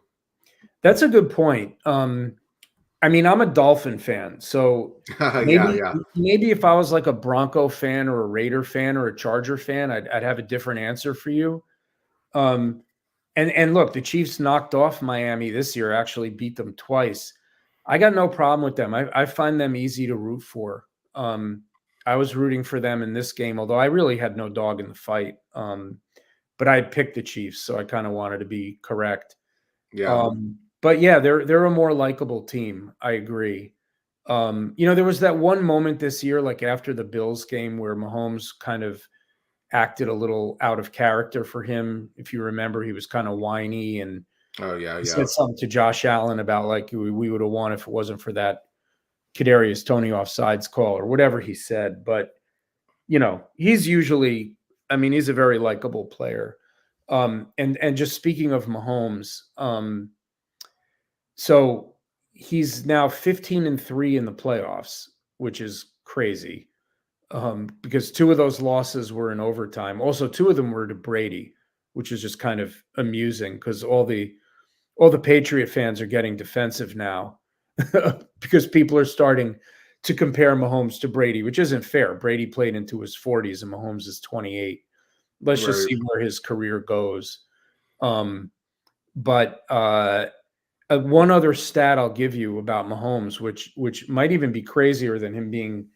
That's a good point. I mean, I'm a Dolphin fan, so maybe if I was like a Bronco fan or a Raider fan or a Charger fan, I'd have a different answer for you. And look, the Chiefs knocked off Miami this year, actually beat them twice. I got no problem with them. I find them easy to root for. I was rooting for them in this game, although I really had no dog in the fight. But I picked the Chiefs, so I kind of wanted to be correct. Yeah. But yeah, they're a more likable team. I agree. There was that one moment this year, like after the Bills game, where Mahomes kind of acted a little out of character for him. If you remember, he was kind of whiny and he said something to Josh Allen about like we would have won if it wasn't for that Kadarius Toney offsides call or whatever he said. But he's usually, I mean, he's a very likable player. And just speaking of Mahomes, so he's now 15-3 in the playoffs, which is crazy. Because 2 of those losses were in overtime. Also, 2 of them were to Brady, which is just kind of amusing because all the Patriot fans are getting defensive now because people are starting to compare Mahomes to Brady, which isn't fair. Brady played into his 40s and Mahomes is 28. Let's just see where his career goes. But one other stat I'll give you about Mahomes, which might even be crazier than him being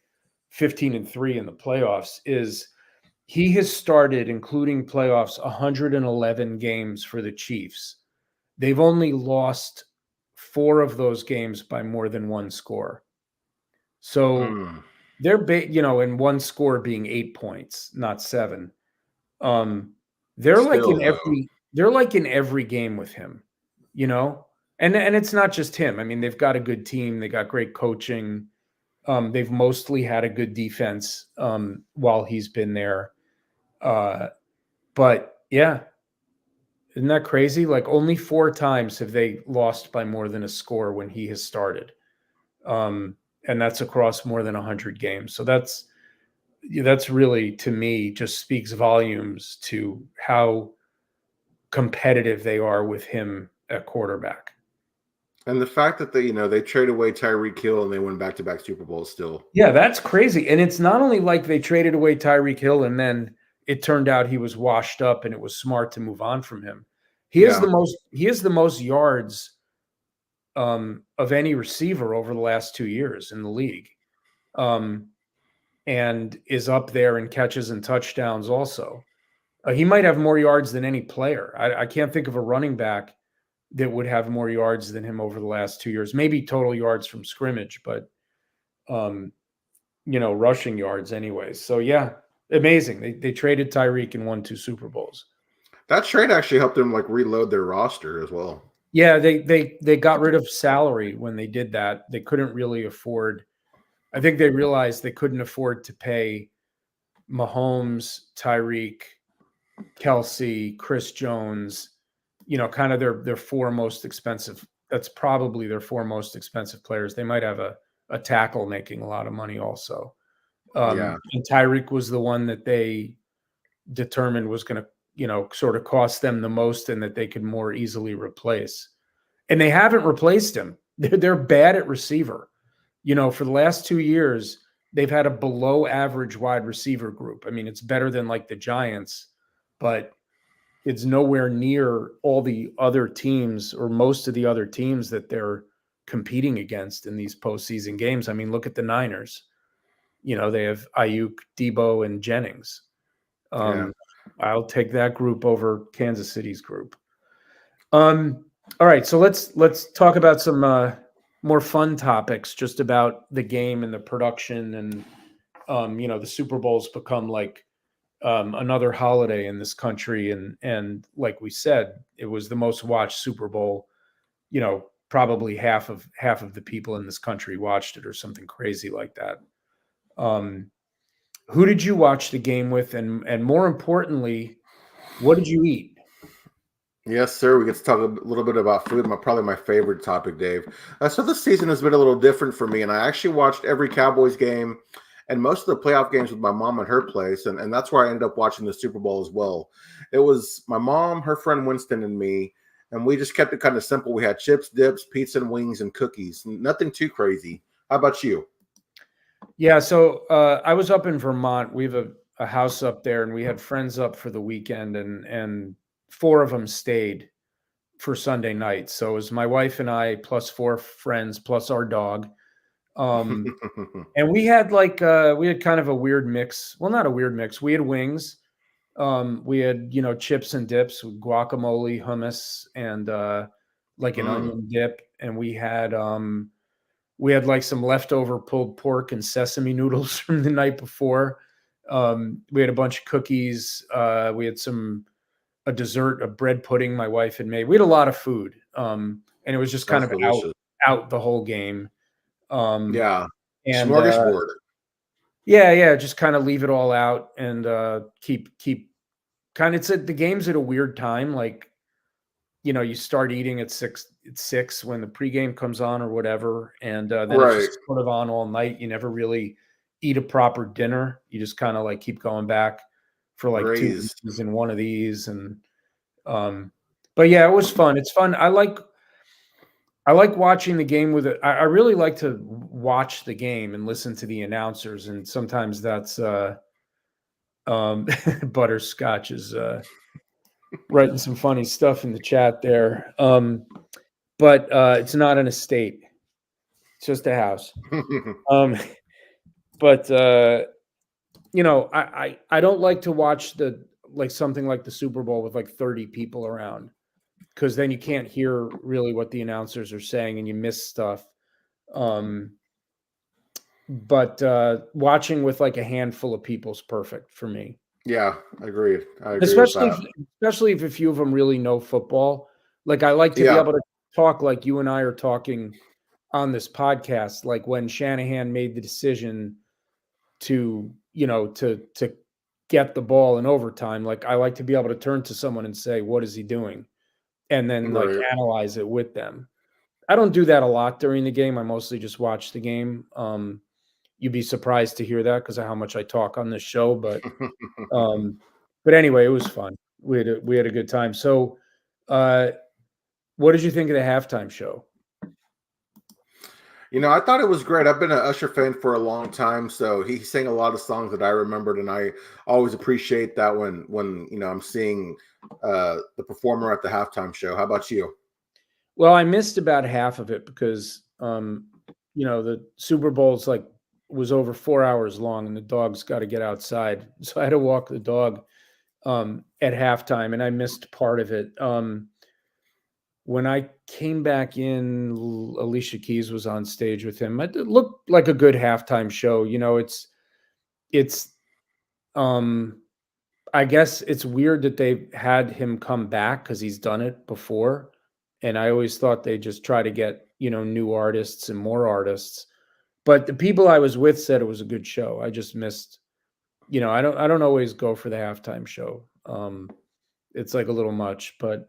15-3 in the playoffs, is he has started, including playoffs, 111 games for the Chiefs. They've only lost 4 of those games by more than 1 score. So they're and 1 score being 8 points, not 7. They're like in every game with him, and it's not just him. I mean, they've got a good team, they got great coaching. They've mostly had a good defense while he's been there. But yeah, Isn't that crazy? Like only 4 times have they lost by more than a score when he has started. And that's across more than 100 games. So that's really, to me, just speaks volumes to how competitive they are with him at quarterback. And the fact that they trade away Tyreek Hill and they win back-to-back Super Bowls still. Yeah, that's crazy. And it's not only like they traded away Tyreek Hill and then it turned out he was washed up and it was smart to move on from him. He has the most yards of any receiver over the last 2 years in the league. And is up there in catches and touchdowns also. He might have more yards than any player. I can't think of a running back that would have more yards than him over the last 2 years. Maybe total yards from scrimmage, but rushing yards anyways. So yeah, amazing. They traded Tyreek and won 2 Super Bowls. That trade actually helped them like reload their roster as well. Yeah, they got rid of salary when they did that. They couldn't really afford. I think they realized they couldn't afford to pay Mahomes, Tyreek, Kelsey, Chris Jones, kind of their 4 most expensive. That's probably their 4 most expensive players. They might have a tackle making a lot of money also. And Tyreek was the one that they determined was going to, sort of cost them the most and that they could more easily replace. And they haven't replaced him. They're bad at receiver. For the last 2 years, they've had a below average wide receiver group. I mean, it's better than like the Giants, but it's nowhere near all the other teams or most of the other teams that they're competing against in these postseason games. I mean, look at the Niners. They have Ayuk, Debo, and Jennings. I'll take that group over Kansas City's group. All right, so let's talk about some more fun topics, just about the game and the production, and the Super Bowl's become like another holiday in this country, and like we said, it was the most watched Super Bowl. Probably half of the people in this country watched it, or something crazy like that. Who did you watch the game with, and more importantly, what did you eat? Yes, sir. We get to talk a little bit about food. Probably my favorite topic, Dave. So this season has been a little different for me, and I actually watched every Cowboys game and most of the playoff games with my mom at her place, and that's where I ended up watching the Super Bowl as well. It was my mom, her friend Winston, and me, and we just kept it kind of simple. We had chips, dips, pizza, and wings, and cookies. Nothing too crazy. How about you? Yeah, so I was up in Vermont. We have a house up there, and we had friends up for the weekend, and 4 of them stayed for Sunday night. So it was my wife and I plus 4 friends plus our dog. And we had kind of a weird mix. Well, not a weird mix. We had wings. We had, chips and dips with guacamole, hummus, and like an onion dip. And we had like some leftover pulled pork and sesame noodles from the night before. We had a bunch of cookies. We had a dessert, a bread pudding my wife had made. We had a lot of food. And it was just kind of out the whole game. And smorgasbord. Just kind of leave it all out and keep kind of. The game's at a weird time. Like, you start eating at 6 when the pregame comes on or whatever, and then it's just sort of on all night. You never really eat a proper dinner. You just kind of like keep going back for like 2 weeks in one of these, and but yeah, it was fun. It's fun. I like watching the game with it. I really like to watch the game and listen to the announcers, and sometimes that's Butterscotch is writing some funny stuff in the chat there. But it's not an estate. It's just a house. But I don't like to watch something like the Super Bowl with like 30 people around, because then you can't hear really what the announcers are saying and you miss stuff. But watching with like a handful of people is perfect for me. Yeah, agreed. I agree especially with that. Especially if a few of them really know football. Like I like to be able to talk like you and I are talking on this podcast, like when Shanahan made the decision to get the ball in overtime. Like I like to be able to turn to someone and say, what is he doing? And then like Right. analyze it with them. I don't do that a lot during the game. I mostly just watch the game. You'd be surprised to hear that because of how much I talk on this show. Um, but anyway, it was fun. We had a good time. So, what did you think of the halftime show? I thought it was great. I've been an Usher fan for a long time, so he sang a lot of songs that I remembered, and I always appreciate that when I'm seeing the performer at the halftime show. How about you? Well, I missed about half of it because the Super Bowl's like was over 4 hours long, and the dog's got to get outside, so I had to walk the dog at halftime, and I missed part of it. When I came back in, Alicia Keys was on stage with him. It looked like a good halftime show. It's I guess it's weird that they had him come back because he's done it before. And I always thought they just try to get, new artists and more artists. But the people I was with said it was a good show. I just missed, I don't always go for the halftime show. It's like a little much, but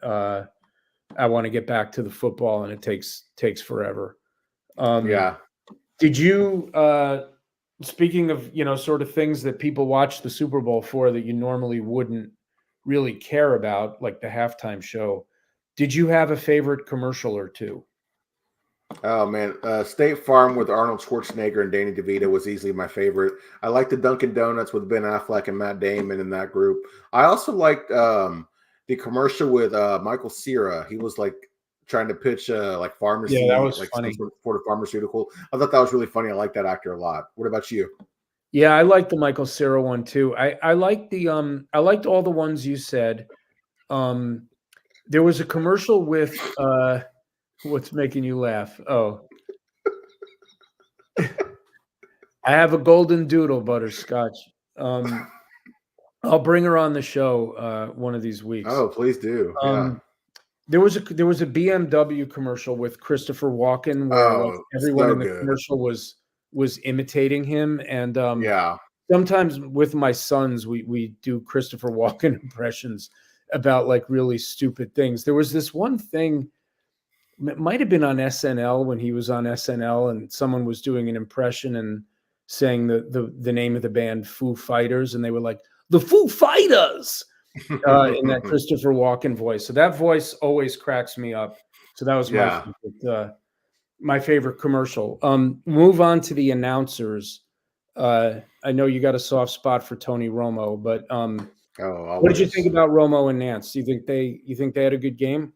I want to get back to the football and it takes forever. Yeah. Did you speaking of, sort of things that people watch the Super Bowl for that you normally wouldn't really care about, like the halftime show, did you have a favorite commercial or two? Oh man, State Farm with Arnold Schwarzenegger and Danny DeVito was easily my favorite. I like the Dunkin' Donuts with Ben Affleck and Matt Damon in that group. I also liked the commercial with Michael Cera. He was like trying to pitch like Yeah, that pharmacy, was like some funny. sort of pharmaceutical. I thought that was really funny. I like that actor a lot. What about you? Yeah, I like the Michael Cera one too. I like the I liked all the ones you said. Um there was a commercial with what's making you laugh? Oh, I have a golden doodle butterscotch. Um I'll bring her on the show one of these weeks. Oh, please do. Yeah. Um there was a BMW commercial with Christopher Walken where like Oh, everyone so in the good. commercial was imitating him, and Yeah. sometimes with my sons we do Christopher Walken impressions about like really stupid things. There was this one thing, it might have been on SNL when he was on SNL and someone was doing an impression and saying the name of the band Foo Fighters, and they were like, the Foo Fighters, in that Christopher Walken voice. So that voice always cracks me up. So that was Yeah. my favorite commercial. Move on to the announcers. I know you got a soft spot for Tony Romo, but Oh, what did you think always. about Romo and Nance? Do you think they had a good game?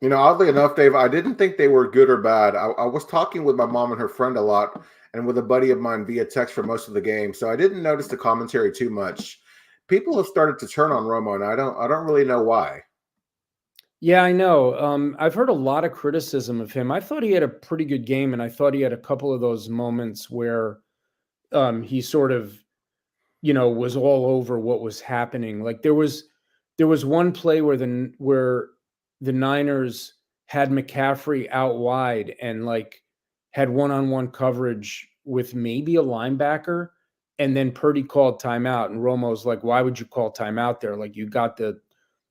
Oddly enough, Dave, I didn't think they were good or bad. I was talking with my mom and her friend a lot, and with a buddy of mine via text for most of the game, so I didn't notice the commentary too much. People have started to turn on Romo, and I don't really know why. Yeah, I know. I've heard a lot of criticism of him. I thought he had a pretty good game, and I thought he had a couple of those moments where he sort of, was all over what was happening. Like there was one play where the Niners had McCaffrey out wide and like had one-on-one coverage with maybe a linebacker, and then Purdy called timeout, and Romo's like, "Why would you call timeout there? Like you got the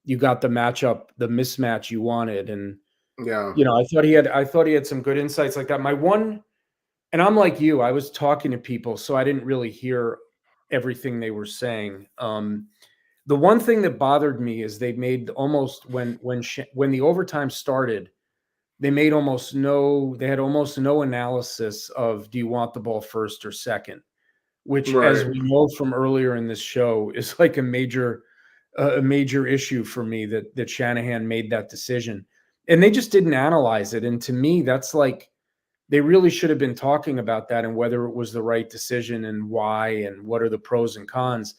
matchup, the mismatch you wanted." And Yeah. I thought he had some good insights like that. And I'm like you, I was talking to people, so I didn't really hear everything they were saying. The one thing that bothered me is they made almost when the overtime started, they had almost no analysis of, do you want the ball first or second, which, as Right. we know from earlier in this show, is like a major issue for me that Shanahan made that decision, and they just didn't analyze it. And to me, that's like they really should have been talking about that and whether it was the right decision and why and what are the pros and cons.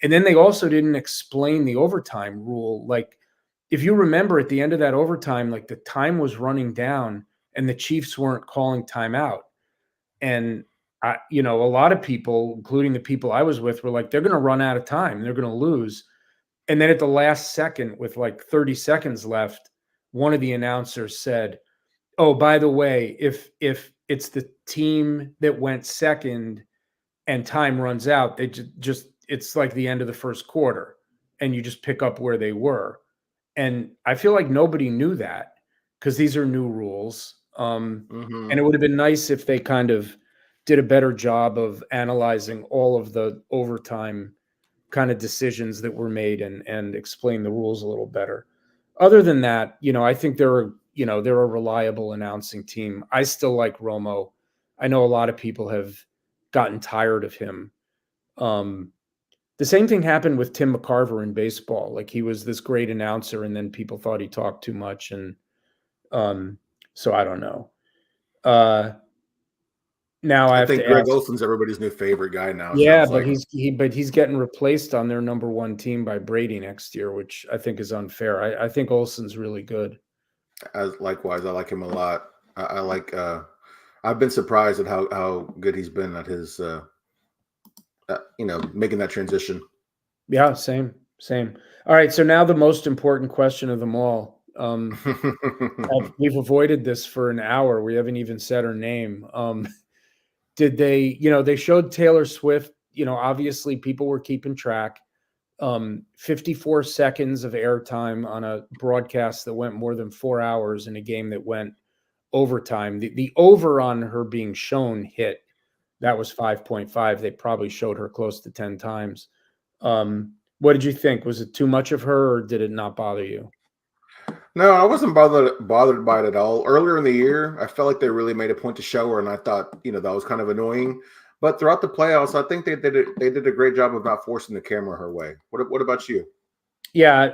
And then they also didn't explain the overtime rule. Like, if you remember at the end of that overtime, like the time was running down and the Chiefs weren't calling timeout. And a lot of people, including the people I was with, were like, they're going to run out of time. They're going to lose. And then at the last second, with like 30 seconds left, one of the announcers said, "Oh, by the way, if it's the team that went second and time runs out, they just it's like the end of the first quarter and you just pick up where they were. And I feel like nobody knew that because these are new rules. And it would have been nice if they kind of did a better job of analyzing all of the overtime kind of decisions that were made and explain the rules a little better. Other than that, I think they're a reliable announcing team. I still like Romo. I know a lot of people have gotten tired of him. The same thing happened with Tim McCarver in baseball. Like, he was this great announcer, and then people thought he talked too much. And so I don't know. Now I think have to Greg ask. Olson's everybody's new favorite guy now. Yeah, but he's getting replaced on their number one team by Brady next year, which I think is unfair. I think Olson's really good. Likewise, I like him a lot. I like. I've been surprised at how good he's been at his, making that transition. Yeah, same. All right, so now the most important question of them all. We've avoided this for an hour. We haven't even said her name. Did they, they showed Taylor Swift, obviously people were keeping track. 54 seconds of airtime on a broadcast that went more than 4 hours in a game that went overtime. The over on her being shown hit. That was 5.5. They probably showed her close to 10 times. What did you think? Was it too much of her, or did it not bother you? No, I wasn't bothered by it at all. Earlier in the year, I felt like they really made a point to show her, and I thought, that was kind of annoying. But throughout the playoffs, I think they did a great job of not forcing the camera her way. What about you? Yeah,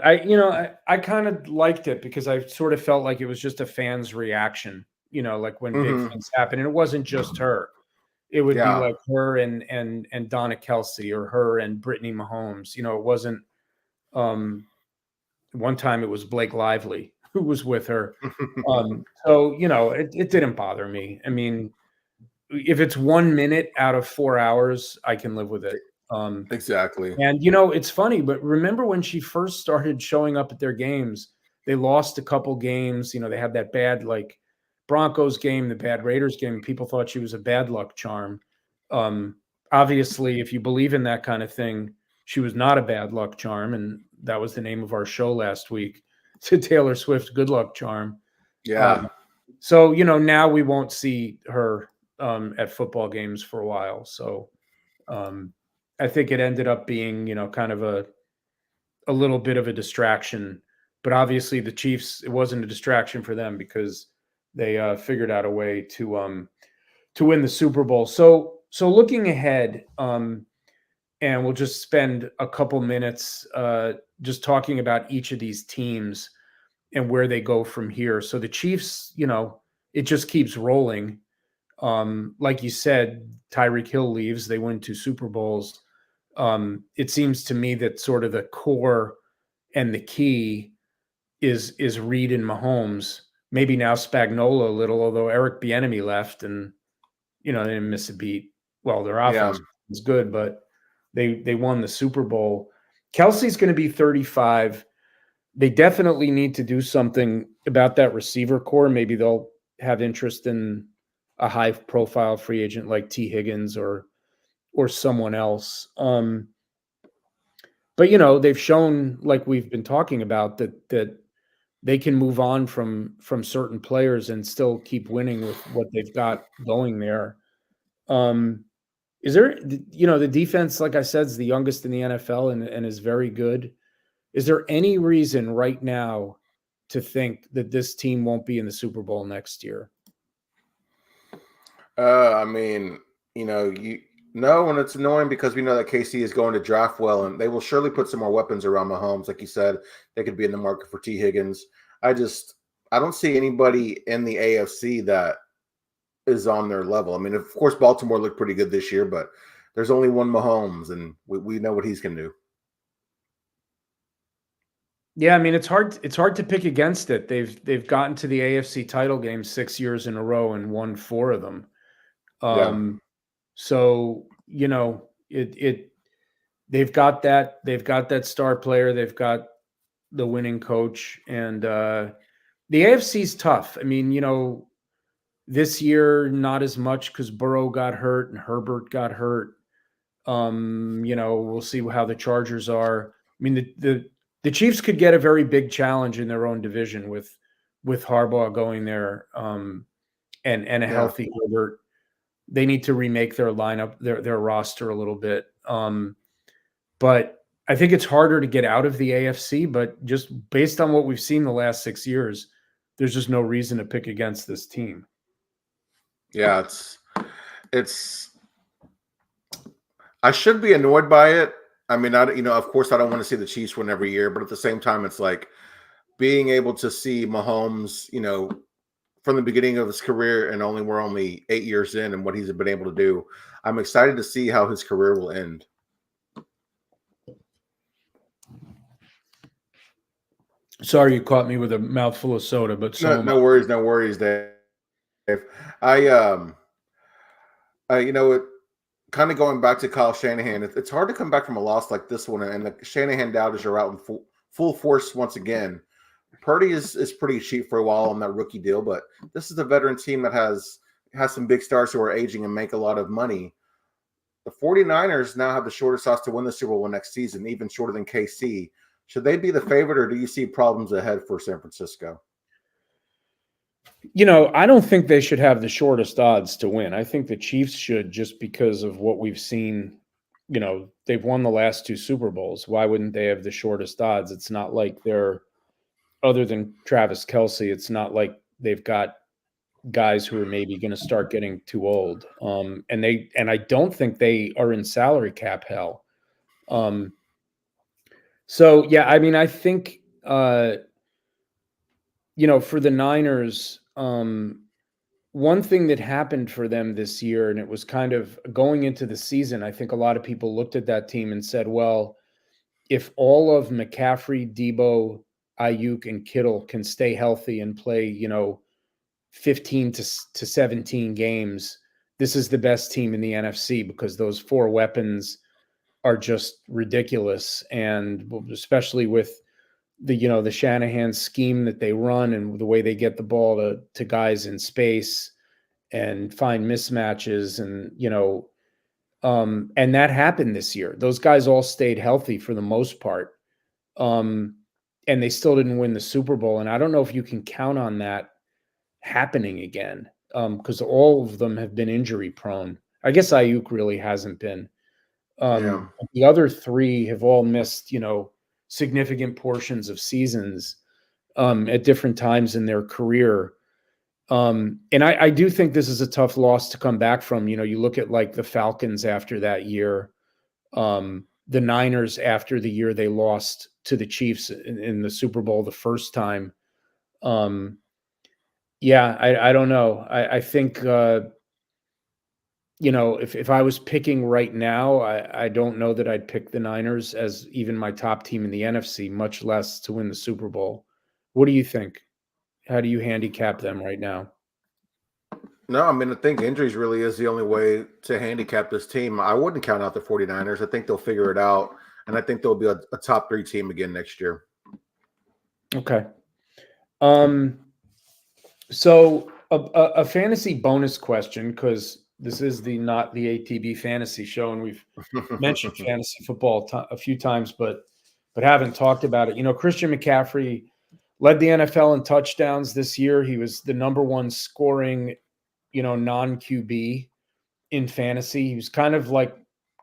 I kind of liked it because I sort of felt like it was just a fan's reaction, like when big things happen. And it wasn't just her. It would be like her and Donna Kelsey, or her and Brittany Mahomes. It wasn't one time it was Blake Lively who was with her. So, it didn't bother me. I mean, if it's 1 minute out of 4 hours, I can live with it. Exactly. And, it's funny, but remember when she first started showing up at their games, they lost a couple games. They had that bad, like, Broncos game, the bad Raiders game. People thought she was a bad luck charm. Obviously, if you believe in that kind of thing, she was not a bad luck charm. And that was the name of our show last week, to Taylor Swift, good luck charm. Yeah. So, now we won't see her at football games for a while. So I think it ended up being, kind of a little bit of a distraction. But obviously the Chiefs, it wasn't a distraction for them because they figured out a way to win the Super Bowl. So looking ahead, and we'll just spend a couple minutes just talking about each of these teams and where they go from here. So the Chiefs, it just keeps rolling. Like you said, Tyreek Hill leaves, they win 2 Super Bowls. It seems to me that sort of the core and the key is Reid and Mahomes. Maybe now Spagnuolo a little, although Eric Bieniemy left and, they didn't miss a beat. Well, their offense was good, but they won the Super Bowl. Kelsey's going to be 35. They definitely need to do something about that receiver core. Maybe they'll have interest in a high-profile free agent like T. Higgins or someone else. But they've shown, like we've been talking about, that they can move on from certain players and still keep winning with what they've got going there. Is there, the defense, like I said, is the youngest in the NFL and is very good. Is there any reason right now to think that this team won't be in the Super Bowl next year? I mean, no, and it's annoying because we know that KC is going to draft well, and they will surely put some more weapons around Mahomes. Like you said, they could be in the market for T. Higgins. I don't see anybody in the AFC that is on their level. I mean, of course, Baltimore looked pretty good this year, but there's only one Mahomes, and we know what he's going to do. Yeah, I mean, it's hard to pick against it. They've gotten to the AFC title game 6 years in a row and won 4 of them. So, they've got that star player, they've got the winning coach, and the AFC's tough. I mean, this year not as much because Burrow got hurt and Herbert got hurt. We'll see how the Chargers are. I mean, the Chiefs could get a very big challenge in their own division with Harbaugh going there, and a healthy Herbert. They need to remake their lineup, their roster a little bit. But I think it's harder to get out of the AFC, but just based on what we've seen the last 6 years, there's just no reason to pick against this team. Yeah, it's I should be annoyed by it. I mean, of course I don't want to see the Chiefs win every year, but at the same time, it's like being able to see Mahomes, from the beginning of his career, and we're only 8 years in, and what he's been able to do. I'm excited to see how his career will end. Sorry, you caught me with a mouthful of soda, but no worries, Dave. Kind of going back to Kyle Shanahan, it's hard to come back from a loss like this one, and the Shanahan doubters are out in full force once again. Purdy is pretty cheap for a while on that rookie deal, but this is a veteran team that has some big stars who are aging and make a lot of money. The 49ers now have the shortest odds to win the Super Bowl next season, even shorter than KC. Should they be the favorite, or do you see problems ahead for San Francisco? I don't think they should have the shortest odds to win. I think the Chiefs should, just because of what we've seen. They've won the last 2 Super Bowls. Why wouldn't they have the shortest odds? It's not like they're, other than Travis Kelce, it's not like they've got guys who are maybe going to start getting too old. And I don't think they are in salary cap hell. So yeah, I mean, I think for the Niners, one thing that happened for them this year, and it was kind of going into the season, I think a lot of people looked at that team and said, well, if all of McCaffrey, Debo, Ayuk, and Kittle can stay healthy and play, 15 to 17 games, this is the best team in the NFC, because those 4 weapons are just ridiculous. And especially with the Shanahan scheme that they run, and the way they get the ball to guys in space and find mismatches, and and that happened this year. Those guys all stayed healthy for the most part, and they still didn't win the Super Bowl. And I don't know if you can count on that happening again, because all of them have been injury prone. I guess Ayuk really hasn't been. The other 3 have all missed, significant portions of seasons at different times in their career. And I do think this is a tough loss to come back from. You look at like the Falcons after that year, the Niners after the year they lost to the Chiefs in the Super Bowl the first time. Yeah, I don't know. I think, if I was picking right now, I don't know that I'd pick the Niners as even my top team in the NFC, much less to win the Super Bowl. What do you think? How do you handicap them right now? No, I mean, I think injuries really is the only way to handicap this team. I wouldn't count out the 49ers. I think they'll figure it out, and I think they'll be a top 3 team again next year. Okay. So a fantasy bonus question, because this is not the ATB fantasy show, and we've mentioned fantasy football a few times, but haven't talked about it. Christian McCaffrey led the NFL in touchdowns this year. He was the number 1 scoring, non-QB in fantasy. He was kind of like,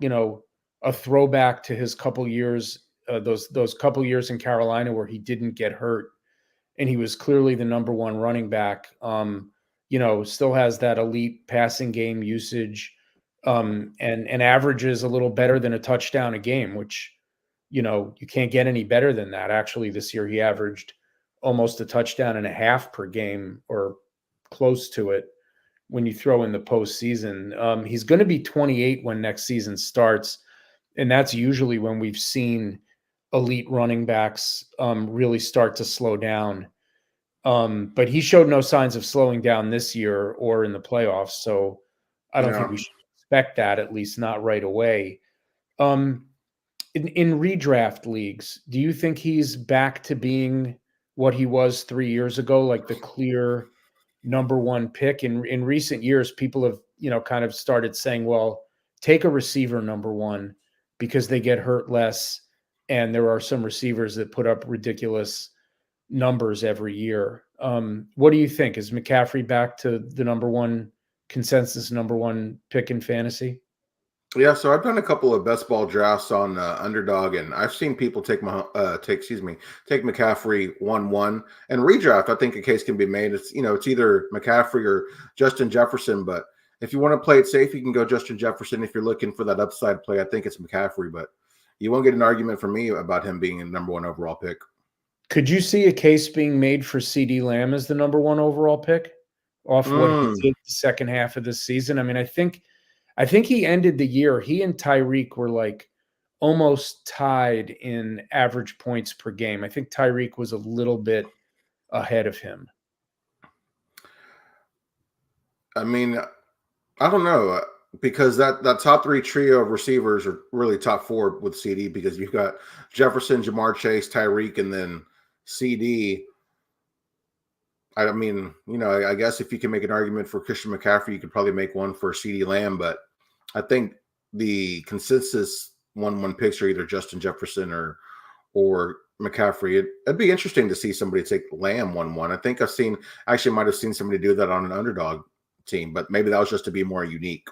a throwback to his couple years, those couple years in Carolina where he didn't get hurt, and he was clearly the number 1 running back. Still has that elite passing game usage, and averages a little better than a touchdown a game, which, you can't get any better than that. Actually, this year he averaged almost a touchdown and a half per game, or close to it, when you throw in the postseason. He's going to be 28 when next season starts, and that's usually when we've seen elite running backs really start to slow down. But he showed no signs of slowing down this year or in the playoffs, so I don't think we should expect that, at least not right away. In redraft leagues, do you think he's back to being what he was 3 years ago, like the clear number 1 pick? In recent years, people have, kind of started saying, well, take a receiver number one because they get hurt less. And there are some receivers that put up ridiculous numbers every year. What do you think? Is McCaffrey back to the number one pick in fantasy? Yeah, so I've done a couple of best ball drafts on Underdog, and I've seen people take McCaffrey 1-1 and redraft. I think a case can be made. It's it's either McCaffrey or Justin Jefferson, but if you want to play it safe, you can go Justin Jefferson. If you're looking for that upside play, I think it's McCaffrey, but you won't get an argument from me about him being a number one overall pick. Could you see a case being made for CD Lamb as the number one overall pick off what he did the second half of this season? I mean, I think he ended the year. He and Tyreek were like almost tied in average points per game. I think Tyreek was a little bit ahead of him. I mean, I don't know because that top three trio of receivers are really top four with CD because you've got Jefferson, Jamar Chase, Tyreek, and then CD. I mean, I guess if you can make an argument for Christian McCaffrey, you could probably make one for CD Lamb, but I think the consensus 1-1 picks are either Justin Jefferson or McCaffrey. It'd be interesting to see somebody take Lamb 1-1. I think might have seen somebody do that on an Underdog team, but maybe that was just to be more unique.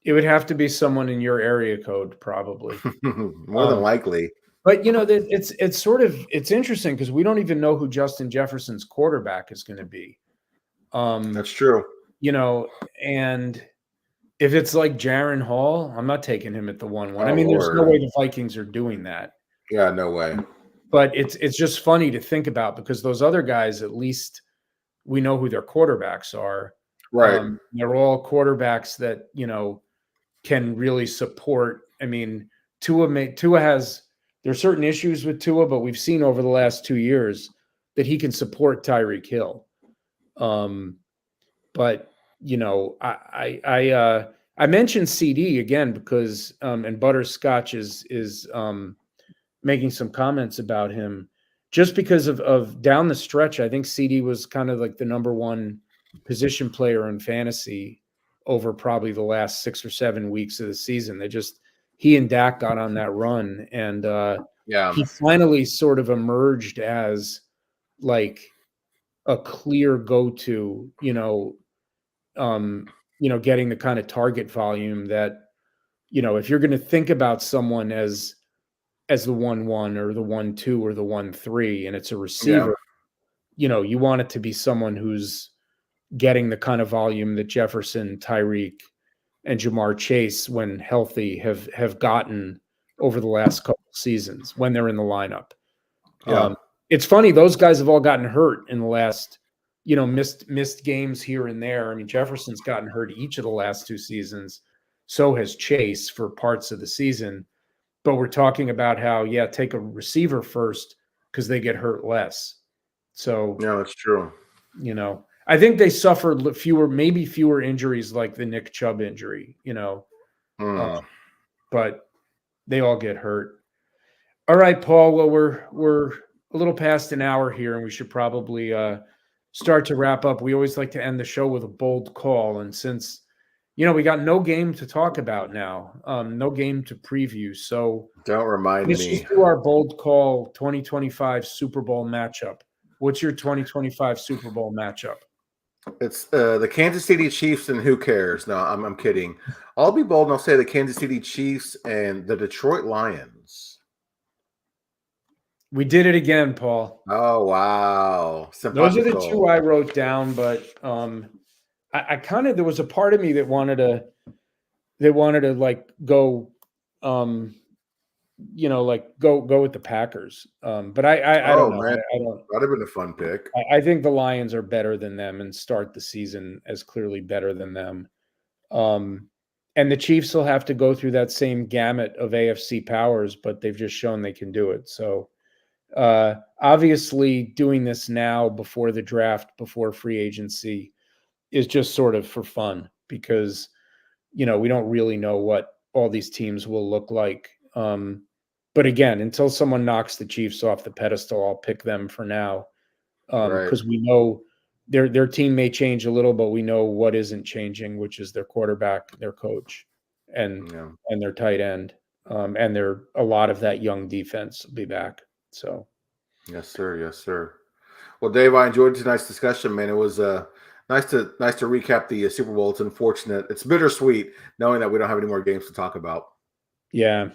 It would have to be someone in your area code, probably. More than likely. But it's interesting because we don't even know who Justin Jefferson's quarterback is going to be. That's true. And if it's like Jaron Hall, I'm not taking him at the 1-1. I mean, there's no way the Vikings are doing that. Yeah, no way. But it's just funny to think about because those other guys, at least we know who their quarterbacks are. Right. They're all quarterbacks that, can really support. I mean, Tua has – there are certain issues with Tua, but we've seen over the last 2 years that he can support Tyreek Hill. But I mentioned CD again because and Butterscotch is making some comments about him just because of down the stretch. I think CD was kind of like the number one position player in fantasy over probably the last 6 or 7 weeks of the season. He and Dak got on that run, and he finally sort of emerged as like a clear go-to, getting the kind of target volume that, if you're going to think about someone as the 1-1 or the 1-2 or the 1-3, and it's a receiver, you want it to be someone who's getting the kind of volume that Jefferson, Tyreek, and Jamar Chase, when healthy, have gotten over the last couple of seasons when they're in the lineup. Yeah. It's funny, those guys have all gotten hurt in the last, missed games here and there. I mean, Jefferson's gotten hurt each of the last 2 seasons. So has Chase for parts of the season. But we're talking about how, take a receiver first because they get hurt less. So yeah, that's true. I think they suffered fewer injuries like the Nick Chubb injury, but they all get hurt. All right, Paul. Well, we're a little past an hour here, and we should probably start to wrap up. We always like to end the show with a bold call, and since we got no game to talk about now, no game to preview, so don't remind me. Let's just do our bold call 2025 Super Bowl matchup. What's your 2025 Super Bowl matchup? It's the Kansas City Chiefs and who cares? No, I'm kidding. I'll be bold and I'll say the Kansas City Chiefs and the Detroit Lions. We did it again, Paul. Oh, wow. Those are the two I wrote down, but I kind of, there was a part of me that wanted to like go go with the Packers. But I don't know. Man. That'd have been a fun pick. I think the Lions are better than them and start the season as clearly better than them. And the Chiefs will have to go through that same gamut of AFC powers, but they've just shown they can do it. So obviously doing this now before the draft, before free agency is just sort of for fun because, we don't really know what all these teams will look like. But again, until someone knocks the Chiefs off the pedestal, I'll pick them for now because we know their team may change a little, but we know what isn't changing, which is their quarterback, their coach. and their tight end. And a lot of that young defense will be back. So, yes, sir. Yes, sir. Well, Dave, I enjoyed tonight's discussion, man. It was nice to recap the Super Bowl. It's unfortunate. It's bittersweet knowing that we don't have any more games to talk about. Yeah.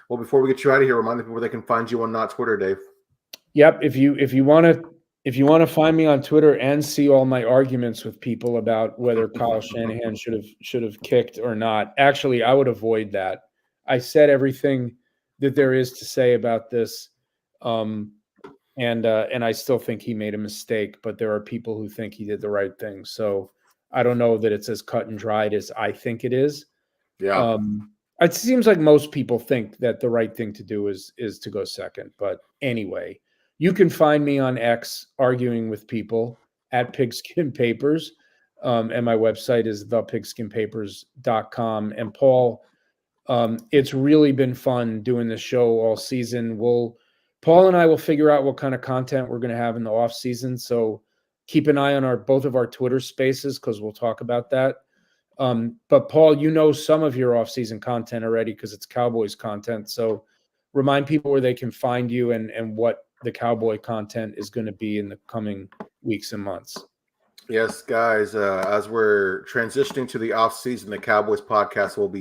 Well, before we get you out of here, remind the people where they can find you on not Twitter, Dave. Yep. If you want to find me on Twitter and see all my arguments with people about whether Kyle Shanahan should have kicked or not, actually, I would avoid that. I said everything that there is to say about this, and I still think he made a mistake. But there are people who think he did the right thing. So I don't know that it's as cut and dried as I think it is. Yeah. It seems like most people think that the right thing to do is to go second. But anyway, you can find me on X arguing with people at PigskinPapers. And my website is thepigskinpapers.com. And Paul, it's really been fun doing this show all season. Paul and I will figure out what kind of content we're going to have in the off season. So keep an eye on both of our Twitter spaces, because we'll talk about that. But Paul, you know some of your off-season content already because it's Cowboys content. So remind people where they can find you and what the Cowboy content is going to be in the coming weeks and months. Yes, guys, as we're transitioning to the off season, the Cowboys podcast will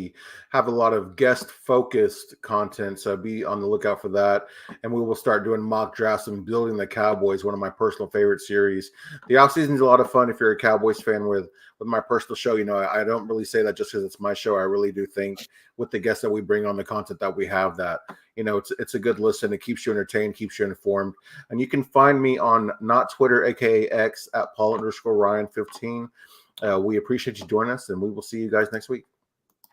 have a lot of guest focused content. So be on the lookout for that. And we will start doing mock drafts and building the Cowboys, one of my personal favorite series. The off season is a lot of fun if you're a Cowboys fan with my personal show. I don't really say that just because it's my show. I really do think with the guests that we bring on, the content that we have, that it's a good listen. It keeps you entertained, keeps you informed. And you can find me on not Twitter, aka X, at Paul_Ryan15. We appreciate you joining us, and we will see you guys next week.